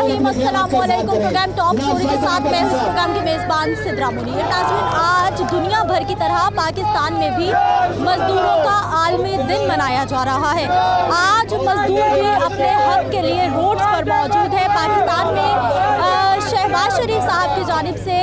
रहीम, अस्सलामुअलैकुम। Programme top story के साथ मैं इस प्रोग्राम की मेज़बान सिद्रा मुनीर। नाज़रीन, आज दुनिया भर की तरह पाकिस्तान में भी मजदूरों का आलमी दिन मनाया जा रहा है। आज मजदूर भी अपने हक के लिए रोड्स पर मौजूद है। पाकिस्तान में शहबाज शरीफ साहब की जानिब से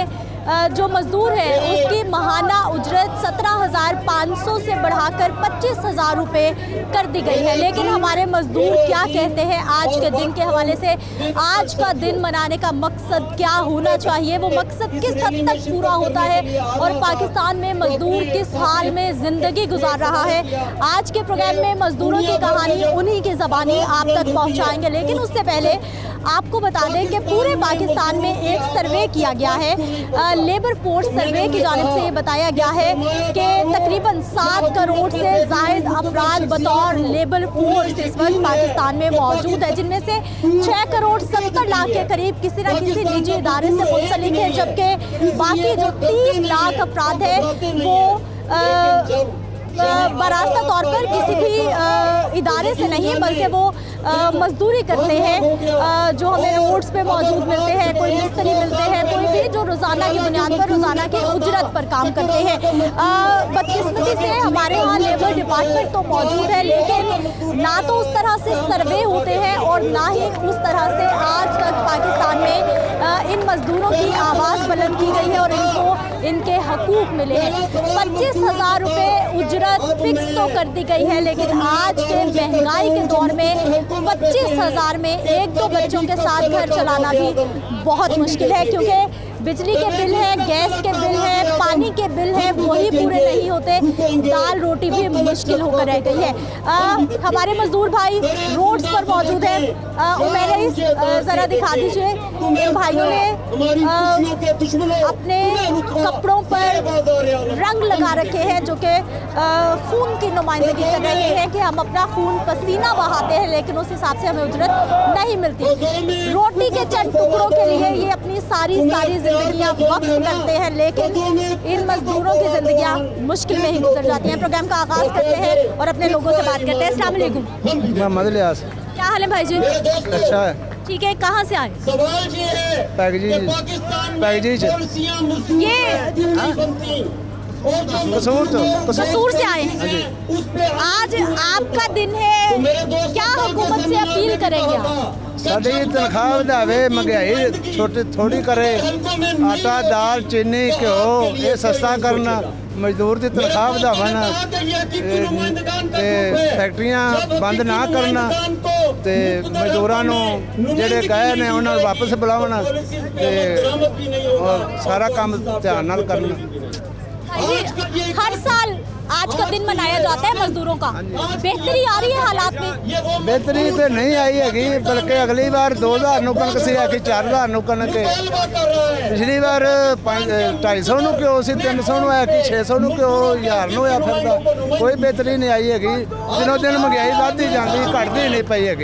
जो मजदूर है उसकी माहाना उजरत 17,500 से बढ़ाकर 25,000 रुपये कर दी गई है। लेकिन हमारे मजदूर क्या कहते हैं आज के दिन के हवाले से? आज का दिन मनाने का मकसद क्या होना चाहिए, वो मकसद किस हद तक पूरा होता है और पाकिस्तान में मजदूर किस हाल में ज़िंदगी गुजार रहा है? आज के प्रोग्राम में मजदूरों की कहानी उन्हीं की ज़बानी आप तक पहुँचाएँगे। लेकिन उससे पहले आपको बता दें कि पूरे पाकिस्तान में एक सर्वे किया गया है। लेबर फोर्स सर्वे की जानिब से ये बताया गया है कि तकरीबन 7 करोड़ से ज़ायद अफराद बतौर लेबर फोर्स इस वक्त पाकिस्तान में मौजूद है, जिनमें से 6 करोड़ 70 लाख के करीब किसी न किसी निजी इदारे से मुंसलिक है, जबकि बाकी जो 30 लाख अफराद है वो बरास्ता तौर पर किसी भी इदारे से नहीं बल्कि वो मजदूरी करते हैं, जो हमें रोड्स पे मौजूद मिलते हैं। कोई मिस्त्री मिलते हैं, कोई भी जो रोज़ाना की बुनियाद पर रोज़ाना की उजरत पर काम करते हैं। बदकिस्मती से हमारे यहाँ लेबर डिपार्टमेंट तो मौजूद है, लेकिन ना तो उस तरह से सर्वे होते हैं और ना ही उस तरह से आज तक पाकिस्तान में इन मजदूरों की आवाज़ बुलंद की गई है और इनको इनके हकूक़ मिले हैं। 25,000 रुपये उजरत फिक्स तो कर दी गई है, लेकिन आज के महंगाई के दौर में 25,000 में एक दो बच्चों के साथ घर चलाना भी बहुत मुश्किल है, क्योंकि बिजली के बिल हैं, गैस के बिल हैं, पानी के बिल हैं, वही पूरे नहीं होते। दाल रोटी भी मुश्किल होकर रह गई है। हमारे मजदूर भाई रोड्स पर मौजूद हैं। उमेर ज़रा दिखा दीजिए, इन भाइयों ने अपने कपड़ों पर रंग लगा रखे हैं जो कि खून की नुमाइंदगी कर रहे हैं कि हम अपना खून पसीना बहाते हैं, लेकिन उस हिसाब से हमें उजरत नहीं मिलती। रोटी के चंद टुकड़ों के लिए ये अपनी सारी जिंदगियां वक्त करते हैं, लेकिन इन मजदूरों की जिंदगियां मुश्किल में ही गुजर जाती हैं। प्रोग्राम का आगाज करते हैं और अपने लोगों से बात करते हैं। अस्सलाम वालेकुम। मोहम्मद इलियास। क्या हाल है भाई जी? अच्छा है। ठीक है, कहाँ से आए? कसूर से आए हैं। आज आपका दिन है, क्या हुकूमत से अपील करेंगे आप? साड़ी तनख्वाह बढ़ावे, महंगाई छोटी थोड़ी करे, आटा दाल चीनी घ्यो ये सस्ता करना, मजदूर की तनख्वाह बढ़ावन, फैक्ट्रियां बंद ना करना, ते मजदूरों जेडे गए ने उन्होंने वापस बुलावना, सारा काम ध्यान नाल करना। हर साल आज का दिन मनाया जाता है मजदूरों का, बेहतरी आ रही है हालात में? बेहतरी तो नहीं आई है, बल्कि अगली बार 2,000 नु कणक सी, आखिर 4,000 नु कणक, पिछली बार 250 नु क्यों सी, 300 नु है कि 600 नु क्यों 1000 नु होया फिरदा। कोई बेहतरी नहीं आई है, दिनों दिन महंगाई बढ़ती जाती, घटती नहीं पई है।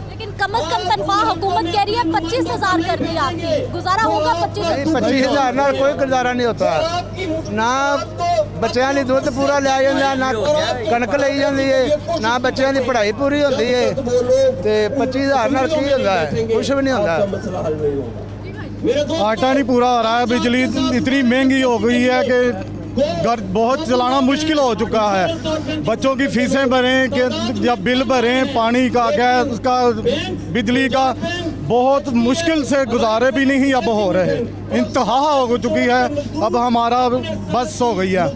लेकिन कम से कम तनख्वाह हुकूमत कह रही है 25,000 कर दी आपकी, गुजारा होगा? 25,000 ना कोई गुजारा नहीं होता, ना बच्चों की दुध पूरा लिया जाता, ना कणक ली जाती है, ना बच्चों की पढ़ाई पूरी होती है, तो 25,000 नाल की होता है? कुछ भी नहीं होता। आटा नहीं पूरा हो रहा है, बिजली इतनी महंगी हो गई है कि घर बहुत चलाना मुश्किल हो चुका है। बच्चों की फीसें भरें कि जब बिल भरें, पानी का, गैस का, बिजली का, बहुत मुश्किल से गुजारे भी नहीं अब हो रहे। इंतहा हो चुकी है, अब हमारा बस हो गई है।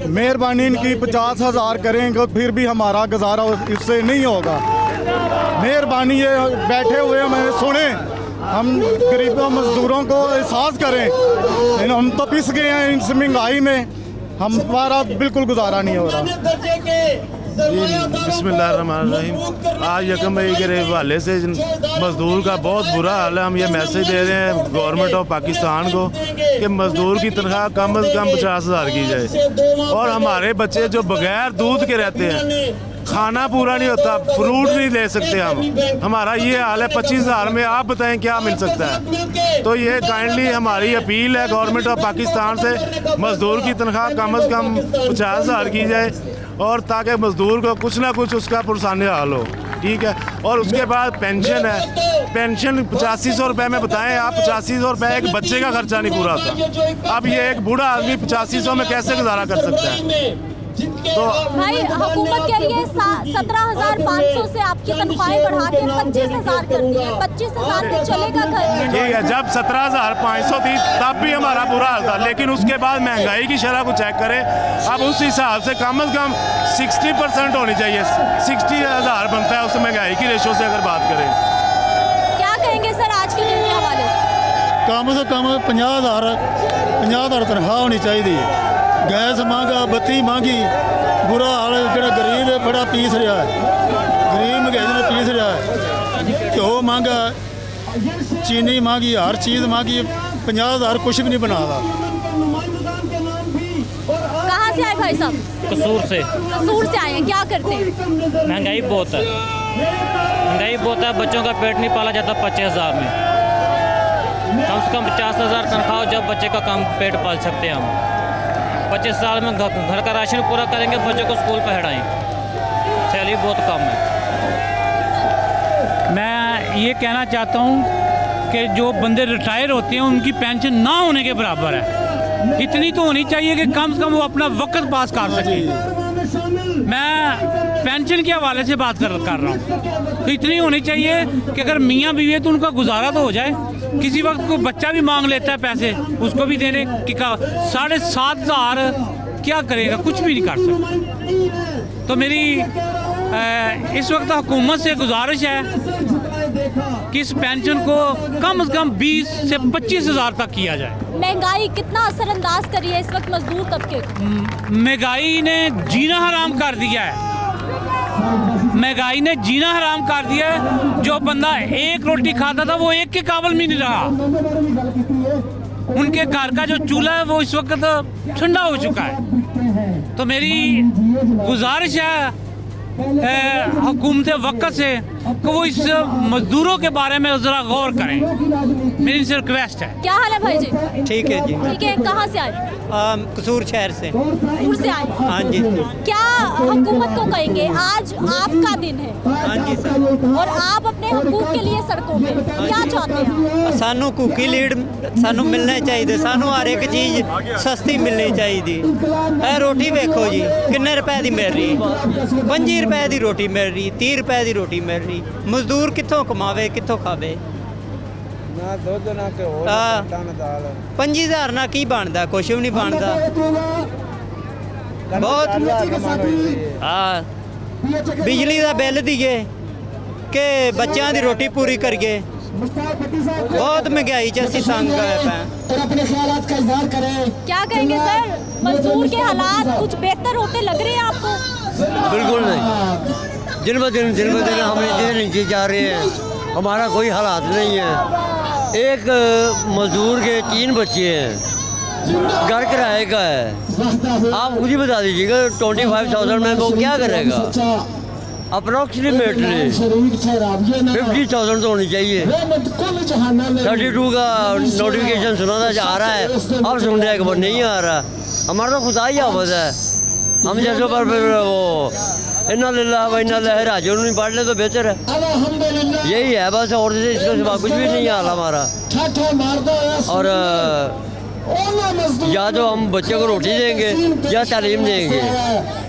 मेहरबानी इनकी 50,000 करेंगे, फिर भी हमारा गुजारा इससे नहीं होगा। मेहरबानी ये बैठे हुए हमें सुने, हम गरीबों मजदूरों को एहसास करें। हम तो पिस गए हैं इस महंगाई में, हमारा बिल्कुल गुजारा नहीं हो रहा। बिस्मिल्लाहिर्रहमानिर्रहीम। आज 1 मई के हवाले से मज़दूर का बहुत बुरा हाल है। हम ये मैसेज दे रहे हैं गवर्नमेंट ऑफ पाकिस्तान को कि मज़दूर की तनख्वाह कम से कम 50,000 की जाए, और हमारे बच्चे जो बगैर दूध के रहते हैं, खाना पूरा नहीं होता, फ्रूट नहीं ले सकते हम, हमारा ये हाल है। 25,000 में आप बताएं क्या मिल सकता है? तो ये काइंडली हमारी अपील है गवर्नमेंट ऑफ पाकिस्तान से, मज़दूर की तनख्वाह कम से कम 50,000 की जाए, और ताकि मज़दूर को कुछ ना कुछ उसका पुरसाने हाल हो, ठीक है। और उसके बाद पेंशन है, पेंशन 8500 रुपये में बताएं आप, 8500 रुपये एक बच्चे का खर्चा नहीं पूरा होता। अब ये एक बूढ़ा आदमी 8500 में कैसे गुजारा कर सकता है? तो भाई हुकूमत के लिए 17,500 से आपकी तनख्वाहें बढ़ा के 25,000 कर दी है। 25,000 में चलेगा घर? ठीक है, जब 17,500 थी तब भी हमारा बुरा हाल था, लेकिन उसके बाद महंगाई की शरह को चेक करें, अब उस हिसाब से कम से कम 60% होनी चाहिए। 60,000 बनता है उस महंगाई की रेशो से अगर बात करें। क्या कहेंगे सर आज के दिन के हवाले से? कम से कम 50,000 तनख्वाह होनी चाहिए। गैस महंगा, बत्ती महंगी, बुरा हाल। जो गरीब है बड़ा पीस रहा है, गरीब महंगाई ने पीस रहा है। घ्यो महंगा, चीनी महंगी, हर चीज़ महंगी। 50,000 कुछ भी नहीं बना रहा। कहाँ से आए भाई साहब? कसूर से। कसूर से आए हैं, क्या करते हैं? महंगाई बहुत है, महंगाई बहुत है। बच्चों का पेट नहीं पाला जाता 25,000 में। कम से कम 50,000 तनख्वाह जब बच्चे का कम पेट पाल सकते हैं हम। 25 साल में घर का राशन पूरा करेंगे, बच्चों को स्कूल पढ़ाएं। सैलरी बहुत कम है। मैं ये कहना चाहता हूँ कि जो बंदे रिटायर होते हैं उनकी पेंशन ना होने के बराबर है। इतनी तो होनी चाहिए कि कम से कम वो अपना वक्त पास कर सकें। मैं पेंशन के हवाले से बात कर रहा हूँ। तो इतनी होनी चाहिए कि अगर मियाँ बीवी है तो उनका गुजारा तो हो जाए। किसी वक्त कोई बच्चा भी मांग लेता है पैसे, उसको भी देने की 7,500 क्या करेगा? कुछ भी नहीं कर सकता। तो मेरी इस वक्त हुकूमत से गुजारिश है कि इस पेंशन को कम से कम 20 से 25,000 तक किया जाए। महंगाई कितना असरअंदाज करी है इस वक्त मजदूर तबके को? महंगाई ने जीना हराम कर दिया है। महंगाई ने जीना हराम कर दिया है। जो बंदा एक रोटी खाता था वो एक के काबिल भी नहीं रहा। उनके घर का जो चूल्हा है वो इस वक्त ठंडा हो चुका है। तो मेरी गुजारिश है हुकूमत वक्त से कि वो इस मजदूरों के बारे में ज़रा गौर करें। मेरी इनसे रिक्वेस्ट है। क्या हाल है भाई जी? ठीक है जी। ठीक है, कहाँ से आए? कसूर शहर से। कसूर से आए? हाँ जी। क्या हुकूमत को कहेंगे आज आपका दिन है? हाँ जी सर। और आप अपने हकूक के लिए सड़कों में क्या चाहते हैं? सानू कुकी लीड सानू मिलने चाहिए। सानू हर एक चीज़ सस्ती मिलनी चाहिए। रोटी देखो जी किन्ने रुपए की मिल रही? 25 रुपए की रोटी मिल रही, 30 रुपए की रोटी मिल रही। मजदूर कितों कमावे, कितों खावे? ਨਾ ਦੁੱਧ ਨਾ ਘਿਓ ਹਾਂ। ਨਾ ਦਾਲ 25,000 ਨਾਲ ਕੀ ਬਣਦਾ? ਕੁਛ ਵੀ ਨਹੀਂ ਬਣਦਾ। ਬਹੁਤ ਹਾਂ, ਬਿਜਲੀ ਦਾ ਬਿੱਲ ਦੀਏ ਕਿ ਬੱਚਿਆਂ ਦੀ ਰੋਟੀ ਪੂਰੀ ਕਰੀਏ। बहुत महंगाई च असीं तंग होए पे। क्या कहेंगे सर? मजदूर के हालात कुछ बेहतर होते लग रहे हैं आपको? बिल्कुल नहीं। दिन ब दिन हम नीचे जा रहे हैं। हमारा कोई हालात नहीं है। एक मजदूर के 3 बच्चे हैं, घर किराए का है। आप खुद ही बता दीजिएगा 25,000 में वो क्या करेगा? अप्रोक्सीमेटली 50,000 तो होनी चाहिए। 32 का नोटिफिकेशन सुना था आ रहा है, अब सुन रहे हैं कि वो नहीं आ रहा। हमारा तो खुदा ही आवाज़ है। हम जैसे पर फिर वो इन्ना लिल्लाह व इन्ना इलैहि राजिऊन नहीं पढ़ ले तो बेहतर है। यही है बस, और से इसके सिवा कुछ भी नहीं हाल हमारा। और या तो हम बच्चे को रोटी देंगे, या तालीम देंगे,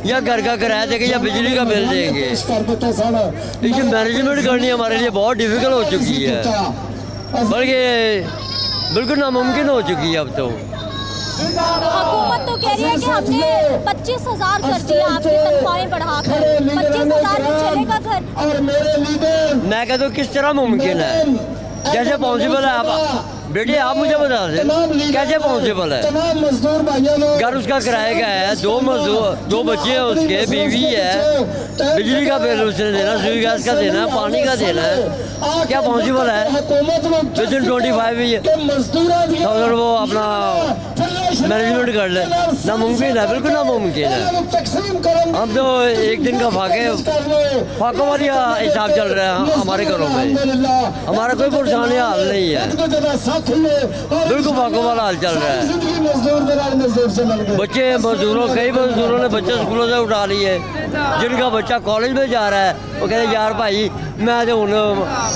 या घर का किराया देंगे, या बिजली का बिल देंगे। इसकी मैनेजमेंट करनी हमारे लिए बहुत डिफ़िकल्ट हो चुकी है, बल्कि बिल्कुल नामुमकिन हो चुकी है अब तो। हुकूमत तो कह रही है कि हमने 25,000 कर दिया आपकी तनख्वाहें बढ़ाकर। 25,000 में चलेगा घर? मैं कहता हूँ किस तरह मुमकिन है? कैसे पॉसिबल है? आप बेटी आप मुझे बता दें कैसे पॉसिबल है? घर उसका किराए का है, 2 बच्चे हैं उसके, बीवी है, बिजली का बिल उसने देना, सुई गैस का देना, पानी का देना है। क्या पॉसिबल है? विदिन 25,000 वो अपना मैनेजमेंट कर ले, नामुमकिन है, बिल्कुल नामुमकिन है। हम तो एक दिन का फाकों वाली हिसाब चल रहा है हमारे घरों में, हमारा कोई परेशानी हाल नहीं है, बिल्कुल फाकों वाला हाल चल रहा है। बच्चे मजदूरों, कई मजदूरों ने बच्चे स्कूलों से उठा लिए, जिनका बच्चा कॉलेज में जा रहा है वो कहते यार भाई मैं तो हूँ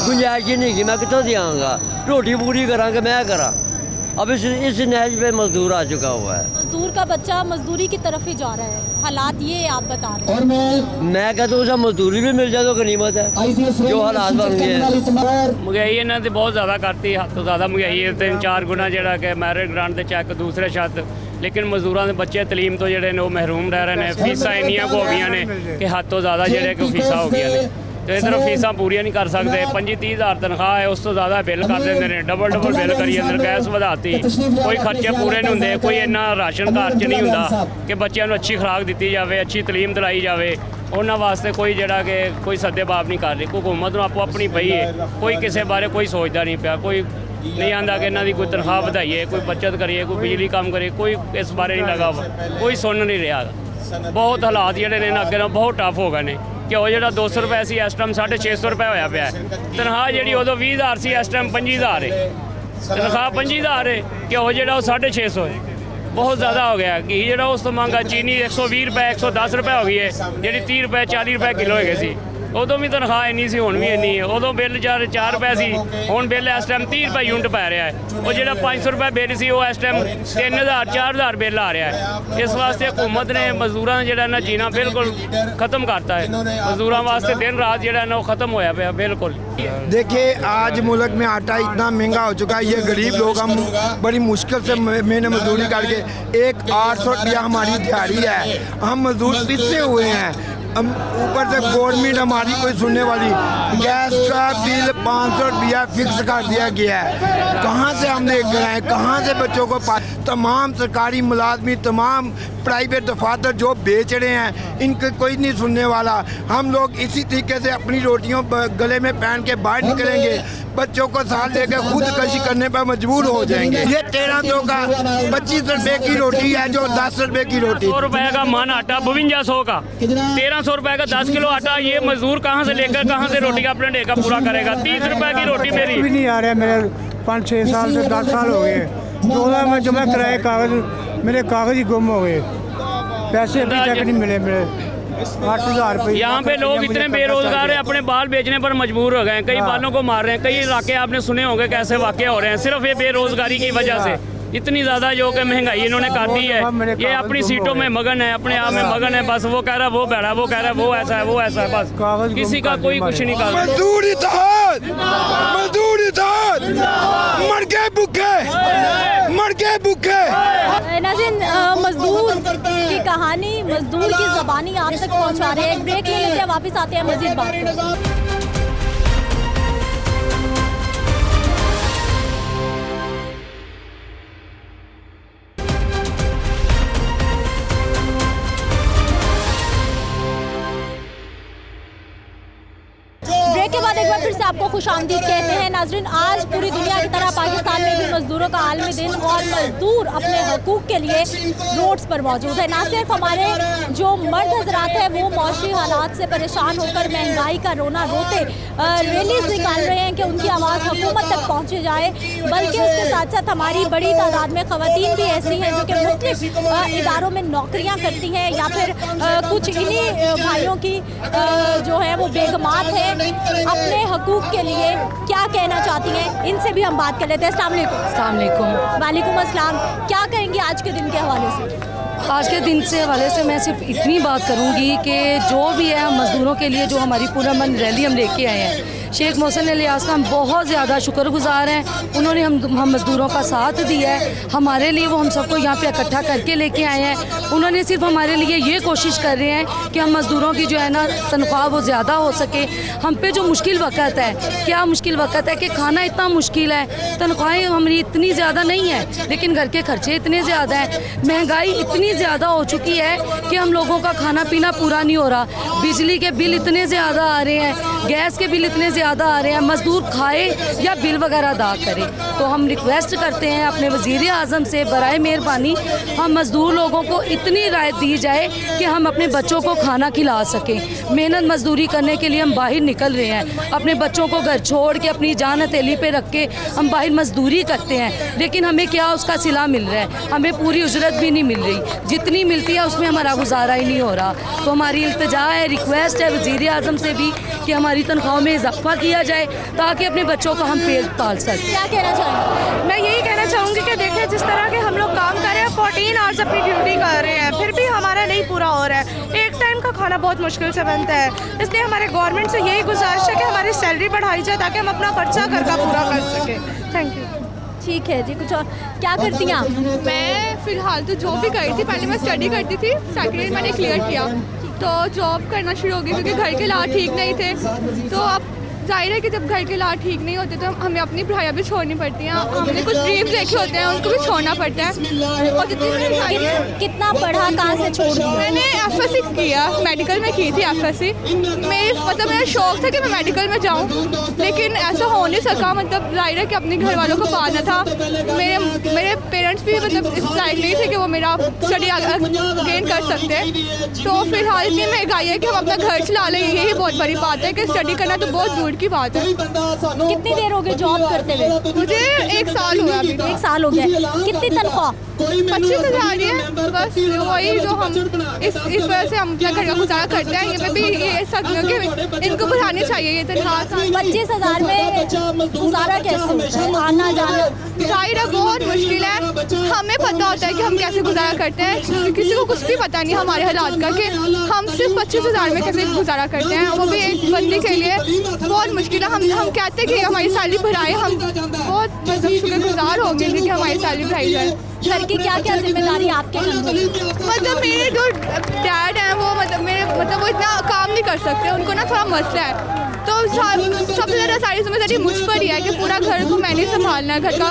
गुंजाइश ही नहीं की, मैं कितों दियांगा, रोटी पूरी करा कि मैं करा। अब इस नहज पे मजदूर आ चुका हुआ है, मजदूर का बच्चा मजदूरी की तरफ ही जा रहा है, हालात ये आप बता रहे हैं। मैं कहता हूँ मजदूरी भी मिल जाए तो गनीमत है, जो हालात बन गए हैं। महंगाई ਇਹਨਾਂ ਤੇ ਬਹੁਤ ਜ਼ਿਆਦਾ ਕਰਤੀ, ਹੱਦ ਤੋਂ ਜ਼ਿਆਦਾ महंगाई है, 3-4 गुना ਜਿਹੜਾ ਕਿ ਮੈਰਿਟ ਗ੍ਰਾਂਟ ਦੇ ਚੈੱਕ ਦੂਸਰੇ ਛੱਤ, ਲੇਕਿਨ ਮਜ਼ਦੂਰਾਂ ਦੇ ਬੱਚੇ ਤਲੀਮ ਤੋਂ ਜਿਹੜੇ ਨੇ ਉਹ ਮਹਿਰੂਮ ਰਹਿ ਰਹੇ ਨੇ। ਫੀਸਾਂ ਇੰਨੀਆਂ ਕੁ ਹੋ ਗਈਆਂ ਨੇ ਕਿ ਹੱਦ ਤੋਂ ਜ਼ਿਆਦਾ ਜਿਹੜੇ ਕਿ ਫੀਸਾਂ ਹੋ ਗਈਆਂ ਨੇ, ਤੇ ਇਧਰੋਂ ਫੀਸਾਂ ਪੂਰੀਆਂ ਨਹੀਂ ਕਰ ਸਕਦੇ। 25-30 ਹਜ਼ਾਰ ਤਨਖਾਹ ਹੈ, ਉਸ ਤੋਂ ਜ਼ਿਆਦਾ ਬਿੱਲ ਕਰ ਦਿੰਦੇ ਨੇ, ਡਬਲ ਬਿੱਲ ਕਰੀ ਜਾਂਦੇ, ਗੈਸ ਵਧਾਤੀ, ਕੋਈ ਖਰਚੇ ਪੂਰੇ ਨਹੀਂ ਹੁੰਦੇ, ਕੋਈ ਇੰਨਾ ਰਾਸ਼ਨ ਘਰ 'ਚ ਨਹੀਂ ਹੁੰਦਾ ਕਿ ਬੱਚਿਆਂ ਨੂੰ ਅੱਛੀ ਖੁਰਾਕ ਦਿੱਤੀ ਜਾਵੇ, ਅੱਛੀ ਤਲੀਮ ਦਿਲਾਈ ਜਾਵੇ। ਉਹਨਾਂ ਵਾਸਤੇ ਕੋਈ ਜਿਹੜਾ ਕਿ ਕੋਈ ਸੱਦੇਬਾਬ ਨਹੀਂ ਕਰ ਰਹੀ, ਹੁਕੂਮਤ ਨੂੰ ਆਪੋ ਆਪਣੀ ਪਈ ਹੈ, ਕੋਈ ਕਿਸੇ ਬਾਰੇ ਕੋਈ ਸੋਚਦਾ ਨਹੀਂ ਪਿਆ, ਕੋਈ ਨਹੀਂ ਆਂਦਾ ਕਿ ਇਹਨਾਂ ਦੀ ਕੋਈ ਤਨਖਾਹ ਵਧਾਈਏ, ਕੋਈ ਬੱਚਤ ਕਰੀਏ, ਕੋਈ ਬਿਜਲੀ ਕੰਮ ਕਰੇ, ਕੋਈ ਇਸ ਬਾਰੇ ਨਹੀਂ ਲਗਾ, ਕੋਈ ਸੁਣ ਨਹੀਂ ਰਿਹਾ। ਬਹੁਤ ਹਾਲਾਤ ਜਿਹੜੇ ਨੇ ਅੱਗੇ ਨਾਲੋਂ ਬਹੁਤ ਟਫ ਹੋ ਗਏ ਨੇ। ਘਿਓ ਜਿਹੜਾ 200 ਰੁਪਏ ਸੀ ਇਸ ਟਾਈਮ 650 ਰੁਪਏ ਹੋਇਆ ਪਿਆ। ਤਨਖਾਹ ਜਿਹੜੀ ਉਦੋਂ 20,000 ਸੀ ਇਸ ਟਾਈਮ 25,000 ਹੈ, ਤਨਖਾਹ 25,000 ਹੈ, ਘਿਓ ਜਿਹੜਾ ਉਹ 650 ਹੈ, ਬਹੁਤ ਜ਼ਿਆਦਾ ਹੋ ਗਿਆ। ਘੀ ਜਿਹੜਾ ਉਸ ਤੋਂ ਮੰਗਾ, ਚੀਨੀ 120 ਰੁਪਏ 110 ਰੁਪਏ ਹੋ ਗਈ ਹੈ, ਜਿਹੜੀ 30 ਰੁਪਏ 40 ਰੁਪਏ ਕਿਲੋ ਹੈਗੇ ਸੀ। ਉਦੋਂ ਵੀ ਤਨਖਾਹ ਇੰਨੀ ਸੀ, ਹੁਣ ਵੀ ਇੰਨੀ ਹੈ। ਉਦੋਂ ਬਿੱਲ 4 ਰੁਪਏ ਸੀ, ਹੁਣ ਬਿੱਲ ਇਸ ਟਾਈਮ 30 ਰੁਪਏ ਯੂਨਿਟ ਪੈ ਰਿਹਾ ਹੈ। ਉਹ ਜਿਹੜਾ 500 ਰੁਪਏ ਬਿੱਲ ਸੀ ਉਹ ਇਸ ਟਾਈਮ 3,000 4,000 ਬਿੱਲ ਆ ਰਿਹਾ ਹੈ। ਇਸ ਵਾਸਤੇ हुकूमत ने मजदूरों का ਜਿਹੜਾ ਨਾ जीना बिल्कुल ख़त्म करता है। मजदूरों वास्ते दिन रात ਜਿਹੜਾ ना ख़त्म होया पे बिल्कुल। देखिए आज मुल्क में आटा इतना महंगा हो चुका है, ये गरीब लोग हम बड़ी मुश्किल से महीने मजदूरी करके 800 रुपया हमारी दिहाड़ी है, हम मजदूर पिछे हुए हैं। हम ऊपर से गवर्नमेंट हमारी कोई सुनने वाली, गैस का बिल 500 रुपया फिक्स कर दिया गया है, कहाँ से हम देख रहे हैं, कहाँ से बच्चों को तमाम सरकारी मुलाजमी, तमाम प्राइवेट दफातर जो बेच रहे हैं, इनके कोई नहीं सुनने वाला। हम लोग इसी तरीके से अपनी रोटियों गले में पहन के बाहर निकलेंगे, बच्चों को साथ लेकर खुदकशी करने पर मजबूर हो जाएंगे। ये 1300 का 25 रुपए की रोटी है, जो 10 रुपए की रोटी। 100 रुपए का मन आटा 5200 का, 1300 रुपए का 10 किलो आटा, ये मजदूर कहाँ से लेकर कहाँ से रोटी का अपने डेका पूरा करेगा। 30 रुपए की रोटी मेरी भी नहीं आ रहा है, मेरे 5-6 साल से 10 साल हो गए। 14 में जमा कराए कागज, मेरे कागज ही गुम हो गए, पैसे अभी तक नहीं मिले मेरे 8,000 रुपये। यहाँ पे लोग इतने बेरोजगार हैं, अपने बाल बेचने पर मजबूर हो गए हैं, कई बालों को मार रहे हैं। कई इलाके आपने सुने होंगे कैसे वाक़े हो रहे हैं, सिर्फ ये बेरोजगारी की वजह से। इतनी ज़्यादा जो कि महंगाई इन्होंने कर दी है, ये अपनी सीटों में मगन है, अपने आप में मगन है। बस वो कह रहा है वो बैठा, वो कह रहा है वो ऐसा है, वो ऐसा है, बस किसी का कोई कुछ नहीं कर रहा। मजदूरी मर गए भूखे, मर गए भूखे। नाज़रीन, मजदूर की कहानी, मजदूर की ज़बानी आप तक पहुंचा रहे हैं। एक ब्रेक ले लेते हैं, वापस आते हैं, मज़ीद बात करेंगे। के बाद एक बार फिर से आपको खुशामदीद कहते हैं। नाजरीन, आज पूरी दुनिया की तरह पाकिस्तान में भी मजदूरों का आलमी दिन, और मजदूर अपने हकूक़ के लिए रोड्स पर मौजूद है। ना सिर्फ हमारे जो मर्द हजरात हैं वो मौशी हालात से परेशान होकर महंगाई का रोना रोते रैलीज निकाल रहे हैं कि उनकी आवाज़ हुकूमत तक पहुँची जाए, बल्कि उसके साथ साथ हमारी बड़ी तादाद में ख़वातीन भी ऐसी हैं जो कि मुख्तलिफ इदारों में नौकरियाँ करती हैं, या फिर कुछ इन्हीं भाइयों की जो है वो बेगमात हैं, अपने हकूक़ के लिए क्या कहना चाहती हैं, इनसे भी हम बात कर लेते हैं। अस्सलाम वालेकुम। वालेकुम अस्सलाम। क्या कहेंगे आज के दिन के हवाले से? आज के दिन से हवाले से मैं सिर्फ इतनी बात करूंगी कि जो भी है हम मज़दूरों के लिए जो हमारी पुरअमन रैली हम लेके आए हैं, शेख मोहसिन इलियास का हम बहुत ज़्यादा शुक्रगुजार हैं। उन्होंने हम मज़दूरों का साथ दिया है, हमारे लिए वो हम सबको यहाँ पे इकट्ठा करके लेके आए हैं। उन्होंने सिर्फ हमारे लिए ये कोशिश कर रहे हैं कि हम मज़दूरों की जो है ना तनख्वाह वो ज़्यादा हो सके। हम पे जो मुश्किल वक़्त है, क्या मुश्किल वक़्त है कि खाना इतना मुश्किल है, तनख्वाहें हमारी इतनी ज़्यादा नहीं है, लेकिन घर के खर्चे इतने ज़्यादा हैं, महंगाई इतनी ज़्यादा हो चुकी है कि हम लोगों का खाना पीना पूरा नहीं हो रहा, बिजली के बिल इतने ज़्यादा आ रहे हैं, गैस के बिल इतने ज़्यादा आ रहे हैं, मज़दूर खाए या बिल वगैरह अदा करे। तो हम रिक्वेस्ट करते हैं अपने वज़ीर आज़म से, बराए मेहरबानी हम मज़दूर लोगों को इतनी राहत दी जाए कि हम अपने बच्चों को खाना खिला सकें। मेहनत मजदूरी करने के लिए हम बाहर निकल रहे हैं, अपने बच्चों को घर छोड़ के अपनी जान हथेली पे रख के हम बाहर मजदूरी करते हैं, लेकिन हमें क्या उसका सिला मिल रहा है? हमें पूरी उजरत भी नहीं मिल रही, जितनी मिलती है उसमें हमारा गुजारा ही नहीं हो रहा। तो हमारी इल्तिजा है, रिक्वेस्ट है वज़ीर आज़म से भी कि हमारी तनख्वाहों में इजाफा किया जाए ताकि अपने बच्चों को हम पेट पाल सकें। क्या कहना चाहेंगे? मैं यही कहना चाहूँगी कि देखिए जिस तरह के हम लोग काम कर रहे हैं, 14 आवर्स अपनी ड्यूटी कर रहे हैं, फिर भी हमारा नहीं पूरा हो रहा है। एक टाइम का खाना बहुत मुश्किल से बनता है, इसलिए हमारे गवर्नमेंट से यही गुजारिश है कि हमारी सैलरी बढ़ाई जाए ताकि हम अपना खर्चा घर का पूरा कर सकें। Thank you. ठीक है जी, कुछ और क्या करती हैं आप? मैं फ़िलहाल तो जॉब भी करी थी, पहले मैं स्टडी करती थी, सेकेंड ईयर मैंने क्लियर किया तो जॉब करना शुरू हो गई क्योंकि घर के हालात ठीक नहीं थे। तो अब जाहिर है कि जब घर के हालात ठीक नहीं होते तो हमें अपनी पढ़ाई भी छोड़नी पड़ती हैं, हमने कुछ ड्रीम्स देखे होते हैं उनको भी छोड़ना पड़ता है। और जितनी कितना पढ़ा, कहाँ से छोड़ दिया? मैंने FSC किया, मेडिकल में की थी FSC। मेरा शौक़ था कि मैं मेडिकल में जाऊँ, लेकिन ऐसा हो नहीं सका। मतलब जाहिर है कि अपने घर वालों को पालना था, मेरे पेरेंट्स भी मतलब इस लायक नहीं थे कि वो मेरा स्टडी गेन कर सकते। तो फिलहाल इतनी महंगाई है कि हम अपना घर चला लें, यही बहुत बड़ी बात है कि स्टडी करना तो बहुत दूर की बात है। कितनी देर हो गई जॉब करते हुए? मुझे 1 साल हुआ अभी। 1 साल हो गया। कितनी तनख्वाह? 25,000 है बस, वही जो हम इस वजह से हम अपना घर का गुजारा करते हैं। ये मैं भी ये सकती हूँ कि इनको बढ़ानी चाहिए ये तनख्वाह। 25,000 में गुजारा कैसे? आना जाना जाहिर है बहुत मुश्किल है। हमें पता होता है कि हम कैसे गुजारा करते हैं, किसी को कुछ भी पता नहीं हमारे हालात का कि हम सिर्फ 25,000 में कैसे गुजारा करते हैं, वो भी एक बंदी के लिए बहुत मुश्किल है। हम कहते हैं कि हमारी सैलरी बढ़ाएं, हम बहुत मतलब शुक्रगुजार होंगे कि हमारी सैलरी बढ़ाई जाए। घर की क्या क्या जिम्मेदारी आपके कंधों में? मतलब मेरे जो डैड हैं वो मतलब वो इतना काम नहीं कर सकते, उनको ना थोड़ा मसला है। तो सबसे ज़्यादा सारी जिम्मेदारी मुझ पर ही है कि पूरा घर को मैंने संभालना है, घर का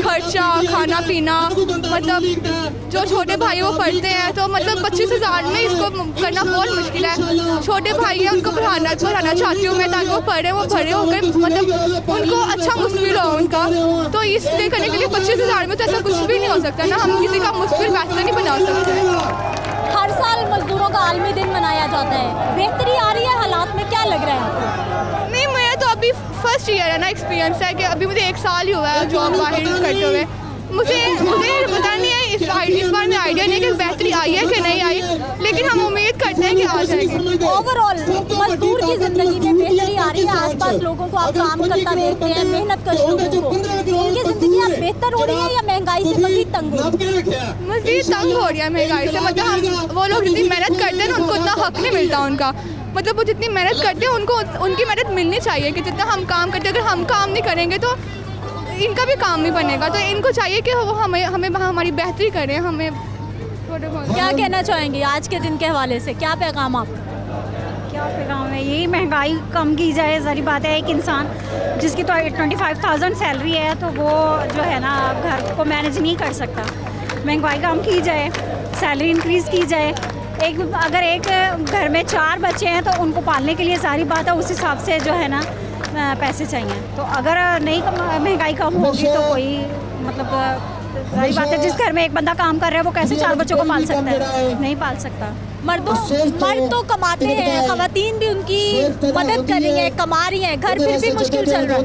खर्चा, खाना पीना। मतलब जो छोटे भाई वो पढ़ते हैं तो मतलब 25,000 में इसको करना बहुत मुश्किल है। छोटे भाई हैं उनको पढ़ाना चाहती हूँ मैं ताकि वो पढ़े, वो बड़े होकर मतलब उनको अच्छा मुश्किल हो उनका। तो इसलिए करने के लिए 25,000 में तो ऐसा कुछ भी नहीं हो सकता ना, हम किसी का मुश्किल बेहतर नहीं बना सकते। हर साल मजदूरों का आलमी दिन मनाया जाता है, बेहतरी आ रही है हालात में, क्या लग रहा है आपको? नहीं, मेरा तो अभी फर्स्ट ईयर है ना, एक्सपीरियंस है कि अभी मुझे 1 साल ही हुआ है जॉब बाहर करते हुए। मुझे पता नहीं है इस बार में आइडिया नहीं कि बेहतरी आई है कि नहीं आई, लेकिन हम उम्मीद करते हैं कि आ जाएगी। ओवरऑल मजदूर की ज़िंदगी में बेहतरी आ रही है? आसपास लोगों को आप काम करता देखते हैं, मेहनत कर लोगों को, उनकी ज़िंदगी अब बेहतर हो रही है या महंगाई से मज़ीद तंग हो रही है? मज़ीद तंग हो रही है महंगाई से। मतलब वो लोग जितनी मेहनत करते हैं ना उनको उतना हक नहीं मिलता उनका। मतलब वो जितनी मेहनत करते हैं उनको उनकी मेहनत मिलनी चाहिए कि जितना हम काम करते हैं। अगर हम काम नहीं करेंगे तो इनका भी काम नहीं बनेगा, तो इनको चाहिए कि वो हमें हमारी बेहतरी करें। हमें क्या कहना चाहेंगे आज के दिन के हवाले से, क्या पैगाम आपका? क्या पैगाम है? यही महंगाई कम की जाए। सारी बात है, एक इंसान जिसकी तो 25,000 सैलरी है तो वो जो है ना घर को मैनेज नहीं कर सकता। महंगाई कम की जाए, सैलरी इंक्रीज़ की जाए। अगर एक घर में 4 बच्चे हैं तो उनको पालने के लिए सारी बात है उस हिसाब से जो है ना पैसे चाहिए। तो अगर नहीं महंगाई कम होगी तो कोई मतलब सारी बात है, जिस घर में एक बंदा काम कर रहा है वो कैसे 4 बच्चों को पाल सकता है? नहीं पाल सकता। मर्द तो कमाते हैं, ख़वातीन भी उनकी मदद कर रही हैं, कमा रही हैं, घर फिर भी मुश्किल चल रहा है।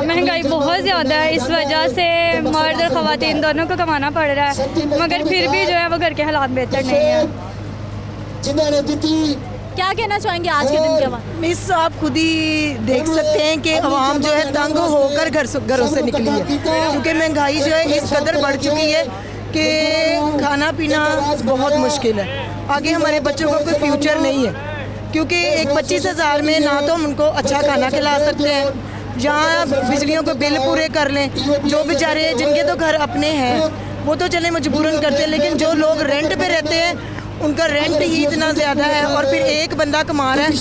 महंगाई बहुत ज़्यादा है, इस वजह से मर्द और ख़वातीन दोनों को कमाना पड़ रहा है, मगर फिर भी जो है वो घर के हालात बेहतर नहीं है। क्या कहना चाहेंगे आज के दिन के बाद? मिस, आप खुद ही देख सकते हैं कि आवाम जो है तंग होकर घरों से निकली है, क्योंकि महंगाई जो है इस कदर बढ़ चुकी है कि खाना पीना बहुत मुश्किल है। आगे हमारे बच्चों का कोई फ्यूचर नहीं है, क्योंकि एक 25,000 में ना तो हम उनको अच्छा खाना खिला सकते हैं, जहाँ बिजलियों के बिल पूरे कर लें। जो बेचारे जिनके तो घर अपने हैं वो तो चले मजबूरन करते हैं, लेकिन जो लोग रेंट पे रहते हैं उनका रेंट ही इतना ज़्यादा है। और फिर एक बंदा कमा रहा है,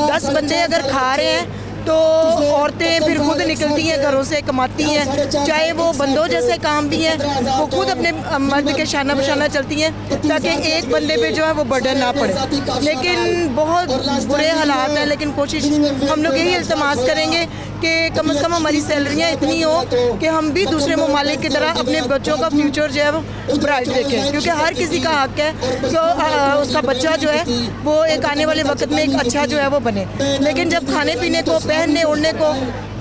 10 बंदे अगर खा रहे हैं तो औरतें फिर खुद निकलती हैं घरों से, कमाती हैं, चाहे वो बंदों जैसे काम भी हैं, वो खुद अपने मर्द के शाना बशाना चलती हैं ताकि एक बंदे पे जो है वो बर्डन ना पड़े। लेकिन बहुत बुरे हालात हैं, लेकिन कोशिश हम लोग यही इल्तमास करेंगे कि कम से कम हमारी सैलरियाँ इतनी हो कि हम भी दूसरे ममालिक की तरह अपने बच्चों का फ्यूचर जो है वो ब्राइट देखें, क्योंकि हर किसी का हक है कि उसका बच्चा जो है वो एक आने वाले वक्त में एक अच्छा जो है वो बने। लेकिन जब खाने पीने को, पहनने ओढ़ने को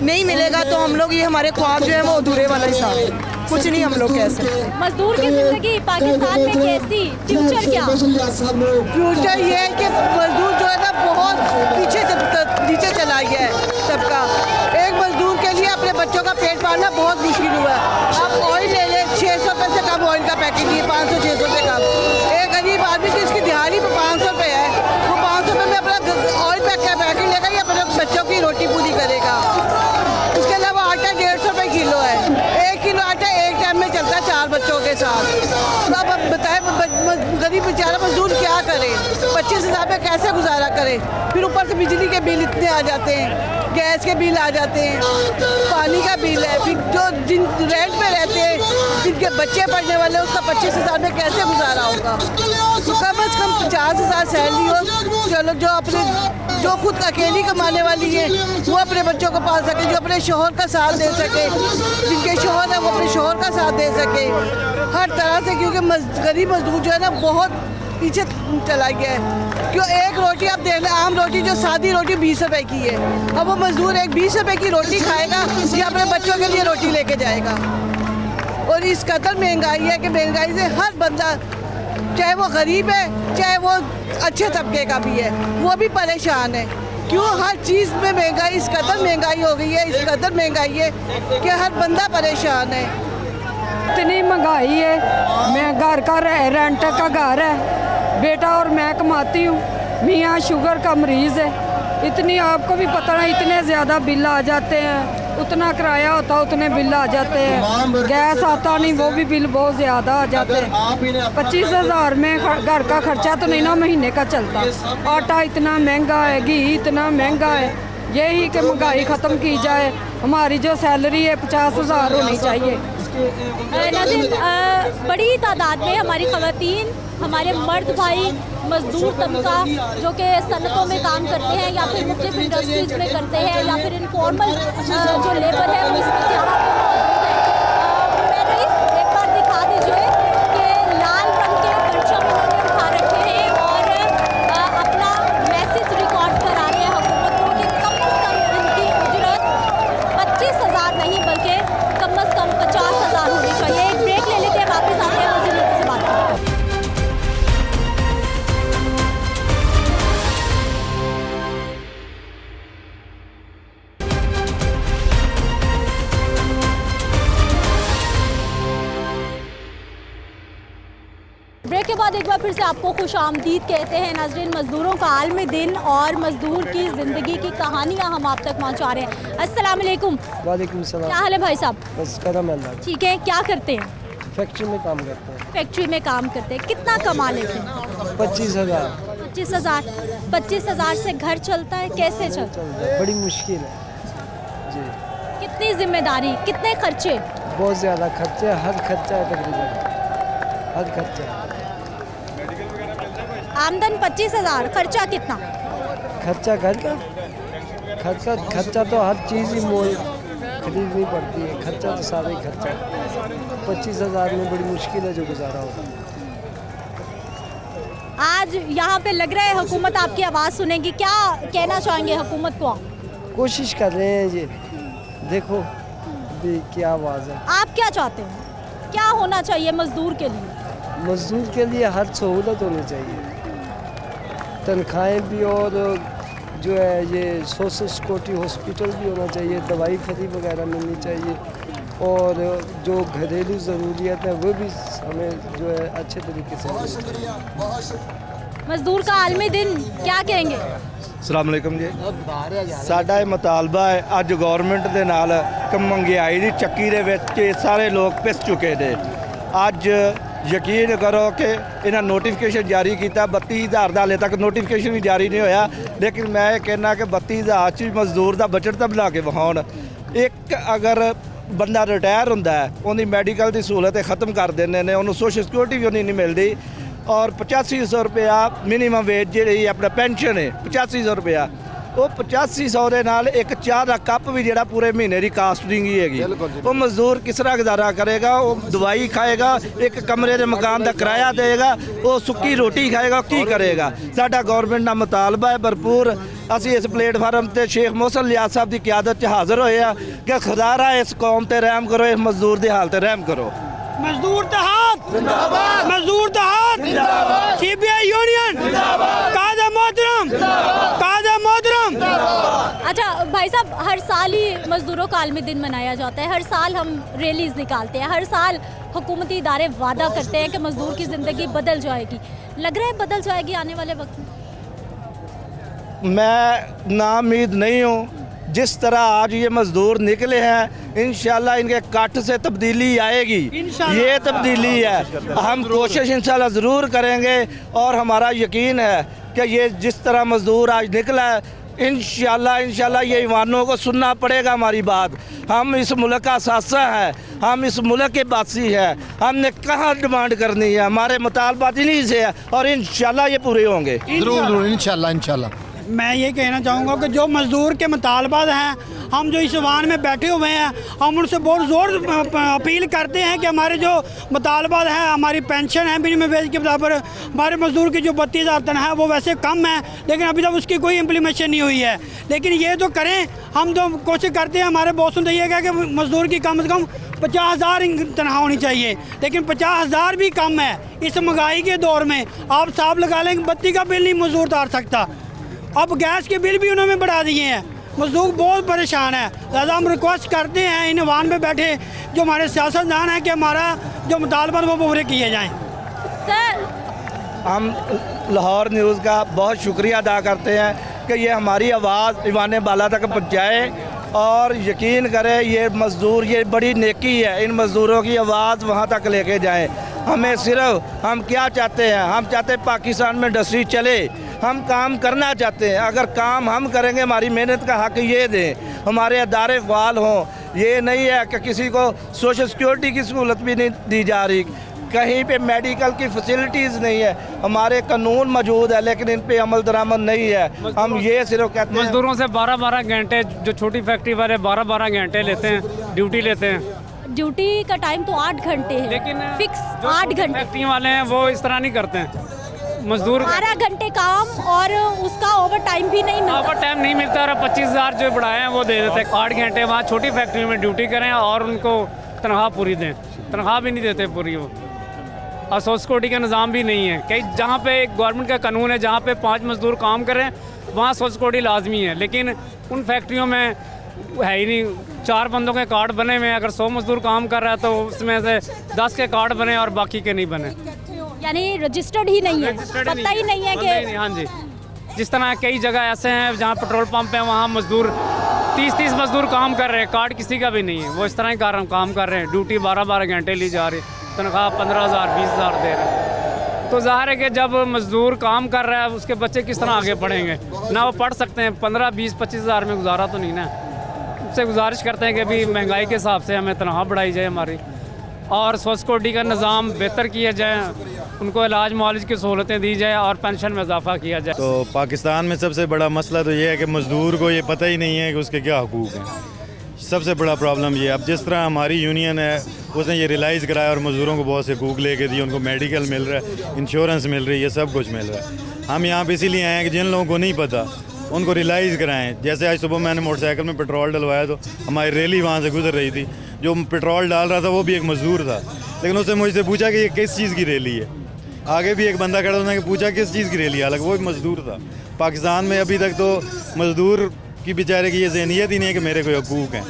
नहीं मिलेगा तो हम लोग ये हमारे ख्वाब जो है वो अधूरे वाला हिसाब है, कुछ नहीं हम लोग कह सकते। मजदूर की जिंदगी पाकिस्तान में कैसी, फ्यूचर क्या? फ्यूचर ये है कि मजदूर जो है ना बहुत नीचे चला गया है सबका। एक मजदूर के लिए अपने बच्चों का पेट पालना बहुत मुश्किल हुआ है। आप ऑयल ले लें, 600 रुपये से कम ऑयल का पैकेट नहीं है, 500-600 से कम। एक गरीब आदमी की इसकी दिहाड़ी 500 रुपये है, वो 500 रुपये में अपना ऑयल पैकेट लेगा या अपने बच्चों की रोटी पूरी करेगा। उसके अलावा आटा 150 रुपये किलो है, 1 किलो आटा एक टाइम में चलता है 4 बच्चों के साथ। तो अब बताएं गरीब बेचारा मजदूर क्या करे, 25,000 में कैसे गुजारा करे? फिर ऊपर से बिजली के बिल इतने आ जाते हैं, गैस के बिल आ जाते हैं, पानी का बिल है, फिर जो जिन रेंट पे रहते हैं, जिनके बच्चे पढ़ने वाले हैं, उसका 25,000 में कैसे गुजारा होगा? तो कम से कम 50,000 सैलरी हो, चलो जो खुद अकेली कमाने वाली है वो अपने बच्चों को पाल सके, जो अपने शोहर का साथ दे सके, जिनके शोहर है वो अपने शोहर का साथ दे सके हर तरह से, क्योंकि गरीब मजदूर जो है ना बहुत पीछे चला गया है। क्यों एक रोटी आप देख लें, आम रोटी जो सादी रोटी 20 रुपए की है, अब वो मजदूर एक 20 रुपए की रोटी खाएगा या अपने बच्चों के लिए रोटी लेके जाएगा। और इस कदर महंगाई है कि महंगाई से हर बंदा, चाहे वो गरीब है चाहे वो अच्छे तबके का भी है, वो भी परेशान है। क्यों हर चीज़ में महंगाई, इस कदर महंगाई हो गई है, इस कदर महंगाई है कि हर बंदा परेशान है। इतनी महंगाई है, मैं घर का रेंट का घर है, बेटा और मैं कमाती हूँ, मियाँ शुगर का मरीज़ है। इतनी आपको भी पता नहीं, इतने ज़्यादा बिल आ जाते हैं, उतना किराया होता उतने बिल आ जाते हैं, गैस आता नहीं वो भी बिल बहुत ज़्यादा आ जाते हैं। 25,000 में घर का खर्चा तो नहीं ना महीने का चलता। आटा इतना महंगा है, घी इतना महंगा है, यही कि महंगाई ख़त्म की जाए। हमारी जो सैलरी है 50,000 होनी चाहिए। नाज़रीन, बड़ी तादाद में हमारी ख़वातीन, हमारे मर्द भाई, मजदूर तबका जो कि सनतों में काम करते हैं या फिर मुख्तलिफ इंडस्ट्रीज़ में करते हैं या फिर इनफॉर्मल जो लेबर है वो इसमें यहाँ पर एक बार दिखा दीजिए कि लाल रंग के परचम उन्होंने उठा रखे हैं और अपना मैसेज रिकॉर्ड करा रहे हैं हुकूमत को कि कम से कम इनकी उजरत 25,000 नहीं बल्कि कम से कम 50,000 होनी चाहिए। एक ब्रेक ले लेते हैं, वापस आते हैं, मज़ीद से बात करते हैं। ब्रेक के बाद एक बार फिर से आपको खुश आमदीद कहते हैं। नाज़रीन, मज़दूरों का आलमी दिन और मज़दूर की ज़िंदगी की कहानियाँ हम आप तक पहुँचा रहे हैं। अस्सलाम वालेकुम। वालेकुम सलाम। क्या हाल है भाई साहब? बस करम अल्लाह। ठीक है, क्या करते हैं? फैक्ट्री में काम करते हैं। फैक्ट्री में काम करते हैं, कितना कमा लेते हैं? 25,000। 25,000। 25,000 से घर चलता है? कैसे चलता है? बड़ी मुश्किल है जी। कितनी जिम्मेदारी, कितने खर्चे? बहुत ज़्यादा खर्चे, हर खर्चा है तकरीबन, हर खर्चा। आमदन 25,000, खर्चा कितना? खर्चा घर का खर्चा तो हर चीज़ ही मोल खरीदनी पड़ती है, खर्चा तो सारा ही खर्चा है। 25,000 में बड़ी मुश्किल है जो गुजारा होता है। आज यहाँ पे लग रहा है हुकूमत आपकी आवाज़ सुनेगी, क्या कहना चाहेंगे हुकूमत को? कोशिश कर रहे हैं ये, देखो भी क्या आवाज़ है। आप क्या चाहते हैं, क्या होना चाहिए मजदूर के लिए? मजदूर के लिए हर सहूलत होनी चाहिए, तनख्वाहें भी, और जो है ये सोशल सिक्योरिटी हॉस्पिटल भी होना चाहिए, दवाई फ्री वगैरह मिलनी चाहिए, और जो घरेलू ज़रूरियात है वो भी हमें जो है अच्छे तरीके से मिलनी चाहिए। मजदूर का आलमी दिन क्या कहेंगे? अस्सलाम वालेकुम जी। ਸਾਡਾ ਇਹ ਮੁਤਾਲਬਾ ਹੈ, ਅੱਜ ਗਵਰਨਮੈਂਟ ਦੇ ਨਾਲ ਮਹਿੰਗਾਈ ਦੀ ਚੱਕੀ ਦੇ ਵਿੱਚ ਸਾਰੇ ਲੋਕ ਪਿਸ ਚੁੱਕੇ ਨੇ। ਅੱਜ ਯਕੀਨ ਕਰੋ ਕਿ ਇਹਨਾਂ ਨੋਟੀਫਿਕੇਸ਼ਨ ਜਾਰੀ ਕੀਤਾ 32,000 ਦਾ ਹਾਲੇ ਤੱਕ ਨੋਟੀਫਿਕੇਸ਼ਨ ਵੀ ਜਾਰੀ ਨਹੀਂ ਹੋਇਆ। ਲੇਕਿਨ ਮੈਂ ਇਹ ਕਹਿਣਾ ਕਿ 32,000 'ਚ ਮਜ਼ਦੂਰ ਦਾ ਬਜਟ ਤਾਂ ਬਣਾ ਕੇ ਵਿਖਾਉਣ। ਇੱਕ ਅਗਰ ਬੰਦਾ ਰਿਟਾਇਰ ਹੁੰਦਾ ਹੈ ਉਹਦੀ ਮੈਡੀਕਲ ਦੀ ਸਹੂਲਤ ਖਤਮ ਕਰ ਦਿੰਦੇ ਨੇ, ਉਹਨੂੰ ਸੋਸ਼ਲ ਸਿਕਿਉਰਿਟੀ ਵੀ ਉਹਦੀ ਨਹੀਂ ਮਿਲਦੀ ਔਰ 8500 ਰੁਪਇਆ ਮਿਨੀਮਮ ਵੇਜ ਜਿਹੜੀ ਆਪਣਾ ਪੈਨਸ਼ਨ ਹੈ 8500 ਰੁਪਇਆ, ਉਹ 8500 ਦੇ ਨਾਲ ਇੱਕ ਚਾਹ ਦਾ ਕੱਪ ਵੀ ਜਿਹੜਾ ਪੂਰੇ ਮਹੀਨੇ ਦੀ ਕਾਸਟਿੰਗ ਹੀ ਹੈਗੀ। ਉਹ ਮਜ਼ਦੂਰ ਕਿਸ ਤਰ੍ਹਾਂ ਗੁਜ਼ਾਰਾ ਕਰੇਗਾ? ਉਹ ਦਵਾਈ ਖਾਏਗਾ, ਇੱਕ ਕਮਰੇ ਦੇ ਮਕਾਨ ਦਾ ਕਿਰਾਇਆ ਦੇਗਾ, ਉਹ ਸੁੱਕੀ ਰੋਟੀ ਖਾਏਗਾ, ਕੀ ਕਰੇਗਾ? ਸਾਡਾ ਗੌਰਮੈਂਟ ਦਾ ਮੁਤਾਲਬਾ ਹੈ ਭਰਪੂਰ। ਅਸੀਂ ਇਸ ਪਲੇਟਫਾਰਮ ਤੇ ਸ਼ੇਖ ਮੋਹਸਿਨ ਲਿਆਸ ਸਾਹਿਬ ਦੀ ਕਿਆਦਤ 'ਚ ਹਾਜ਼ਰ ਹੋਏ ਆ ਕਿ ਖੁਦਾਰਾ ਇਸ ਕੌਮ ਤੇ ਰਹਿਮ ਕਰੋ, ਇਸ ਮਜ਼ਦੂਰ ਦੀ ਹਾਲਤ ਤੇ ਰਹਿਮ ਕਰੋ। मजदूर तहत जिंदाबाद, मजदूर तहत जिंदाबाद, सीपीआई यूनियन जिंदाबाद, काज़ा मोहतरम, काज़ा मोहतरम। अच्छा भाई साहब, हर साल ही मजदूरों का आलमी दिन मनाया जाता है, हर साल हम रैलीज निकालते हैं, हर साल हुकूमती इदारे वादा करते हैं कि मजदूर की ज़िंदगी बदल जाएगी। लग रहा है बदल जाएगी आने वाले वक्त में? मैं नाउम्मीद नहीं हूँ। जिस तरह आज ये मज़दूर निकले हैं इंशाल्लाह इनके कट से तब्दीली आएगी, ये तब्दीली है। हम कोशिश इंशाल्लाह ज़रूर करेंगे और हमारा यकीन है कि ये जिस तरह मज़दूर आज निकला है इंशाल्लाह ये ईवानों को सुनना पड़ेगा हमारी बात। हम इस मुल्क का सासा है, हम इस मुल्क के बासी है, हमने कहाँ डिमांड करनी है? हमारे मुतालबात इन्हीं से है और इंशाल्लाह ये पूरे होंगे। ज़रूर इंशाल्लाह। मैं ये कहना चाहूँगा कि जो मज़दूर के मुतालबात हैं, हम जो इस वाहन में बैठे हुए हैं, हम उनसे बहुत ज़ोर अपील करते हैं कि हमारे जो मुतालबात हैं, हमारी पेंशन है मिनिमम वेज के बराबर, हमारे मज़दूर की जो 32,000 तनख्वाह है वो वैसे कम है, लेकिन अभी तक उसकी कोई इम्प्लीमेंटेशन नहीं हुई है। लेकिन ये तो करें, हम तो कोशिश करते हैं, हमारे बॉसों ने यह कहा कि मज़दूर की कम से कम 50,000 तनख्वाह होनी चाहिए, लेकिन 50,000 भी कम है इस महंगाई के दौर में। आप हिसाब लगा लें, बत्ती का बिल नहीं मज़दूर उतार सकता, अब गैस के बिल भी उन्होंने बढ़ा दिए हैं, मज़दूर बहुत परेशान है। लिहाजा हम रिक्वेस्ट करते हैं इन वाहन में बैठे जो हमारे सियासतदान हैं कि हमारा जो मुतालबा वो पूरे किए जाएँ। सर, हम लाहौर न्यूज़ का बहुत शुक्रिया अदा करते हैं कि ये हमारी आवाज़ ईवान बाला तक पहुँचाए और यकीन करें ये मज़दूर, ये बड़ी नेकी है, इन मज़दूरों की आवाज़ वहाँ तक लेके जाएं। हमें सिर्फ हम क्या चाहते हैं? हम चाहते हैं पाकिस्तान में इंडस्ट्री चले, हम काम करना चाहते हैं। अगर काम हम करेंगे, हमारी मेहनत का हक ये दें, हमारे अदारे फ़ाल हों। ये नहीं है कि किसी को सोशल सिक्योरिटी की सहूलत भी नहीं दी जा रही, कहीं पे मेडिकल की फैसिलिटीज़ नहीं है। हमारे कानून मौजूद है लेकिन इन पे अमल दरामद नहीं है। हम ये सिर्फ कहते हैं मजदूरों से 12-12 घंटे, जो छोटी फैक्ट्री वाले 12-12 घंटे लेते हैं, ड्यूटी लेते हैं। ड्यूटी का टाइम तो 8 घंटे है, लेकिन फिक्स 8 घंटे। फैक्ट्री वाले हैं वो इस तरह नहीं करते हैं। मजदूर 12 घंटे काम और उसका ओवर टाइम भी नहीं मिलता। ओवर टाइम नहीं मिलता और 25,000 जो बढ़ाए हैं वो दे देते हैं। 8 घंटे वहाँ छोटी फैक्ट्री में ड्यूटी करें और उनको तनख्वाह पूरी दें, तनख्वाह भी नहीं देते पूरी वो। और सोशल सिक्योरिटी का निज़ाम भी नहीं है। कई जहाँ पे गवर्नमेंट का कानून है, जहाँ पे 5 मजदूर काम करें वहाँ सोशल सिक्योरिटी लाजमी है, लेकिन उन फैक्ट्रियों में है ही नहीं। 4 बंदों के कार्ड बने हुए हैं, अगर 100 मजदूर काम कर रहा है तो उसमें से 10 के कार्ड बने और बाकी के नहीं बने, यानी रजिस्टर्ड ही नहीं है, पता ही नहीं है कि। हाँ जी, जिस तरह कई जगह ऐसे हैं जहाँ पेट्रोल पंप है, वहाँ मजदूर 30-30 मजदूर काम कर रहे हैं, कार्ड किसी का भी नहीं है, वो इस तरह ही काम कर रहे हैं। ड्यूटी 12-12 घंटे ली जा रही, तनख्वाह 15,000 20,000 दे रहे हैं। तो ज़ाहिर है कि जब मजदूर काम कर रहा है उसके बच्चे किस तरह आगे पढ़ेंगे? ना वो पढ़ सकते हैं, 15-20-25,000 में गुजारा तो नहीं ना। उससे गुजारिश करते हैं कि अभी महंगाई के हिसाब से हमें तनख्वाह बढ़ाई जाए हमारी, और सोशल सिक्योरिटी का निज़ाम बेहतर किया जाए, उनको इलाज मुआवजे की सहूलतें दी जाए और पेंशन में इजाफा किया जाए। तो पाकिस्तान में सबसे बड़ा मसला तो ये है कि मज़दूर को ये पता ही नहीं है कि उसके क्या हुकूक हैं। सबसे बड़ा प्रॉब्लम ये, अब जिस तरह हमारी यूनियन है उसने ये रियलाइज़ कराया और मज़दूरों को बहुत से हकूक लेके दिए, उनको मेडिकल मिल रहा है, इंश्योरेंस मिल रही है, सब कुछ मिल रहा है। हम यहाँ पे इसीलिए आए हैं कि जिन लोगों को नहीं पता उनको रियलाइज़ कराएं। जैसे आज सुबह मैंने मोटरसाइकिल में पेट्रोल डलवाया तो हमारी रैली वहाँ से गुजर रही थी, जो पेट्रोल डाल रहा था वो भी एक मज़दूर था, लेकिन उसने मुझसे पूछा कि ये किस चीज़ की रैली है। आगे भी एक बंदा खड़ा, उसने पूछा किस चीज़ की रैली है, हालांकि वो भी मज़दूर था। पाकिस्तान में अभी तक तो मज़दूर की बेचारे की ये ज़हनियत ही नहीं है कि मेरे कोई हकूक़ हैं।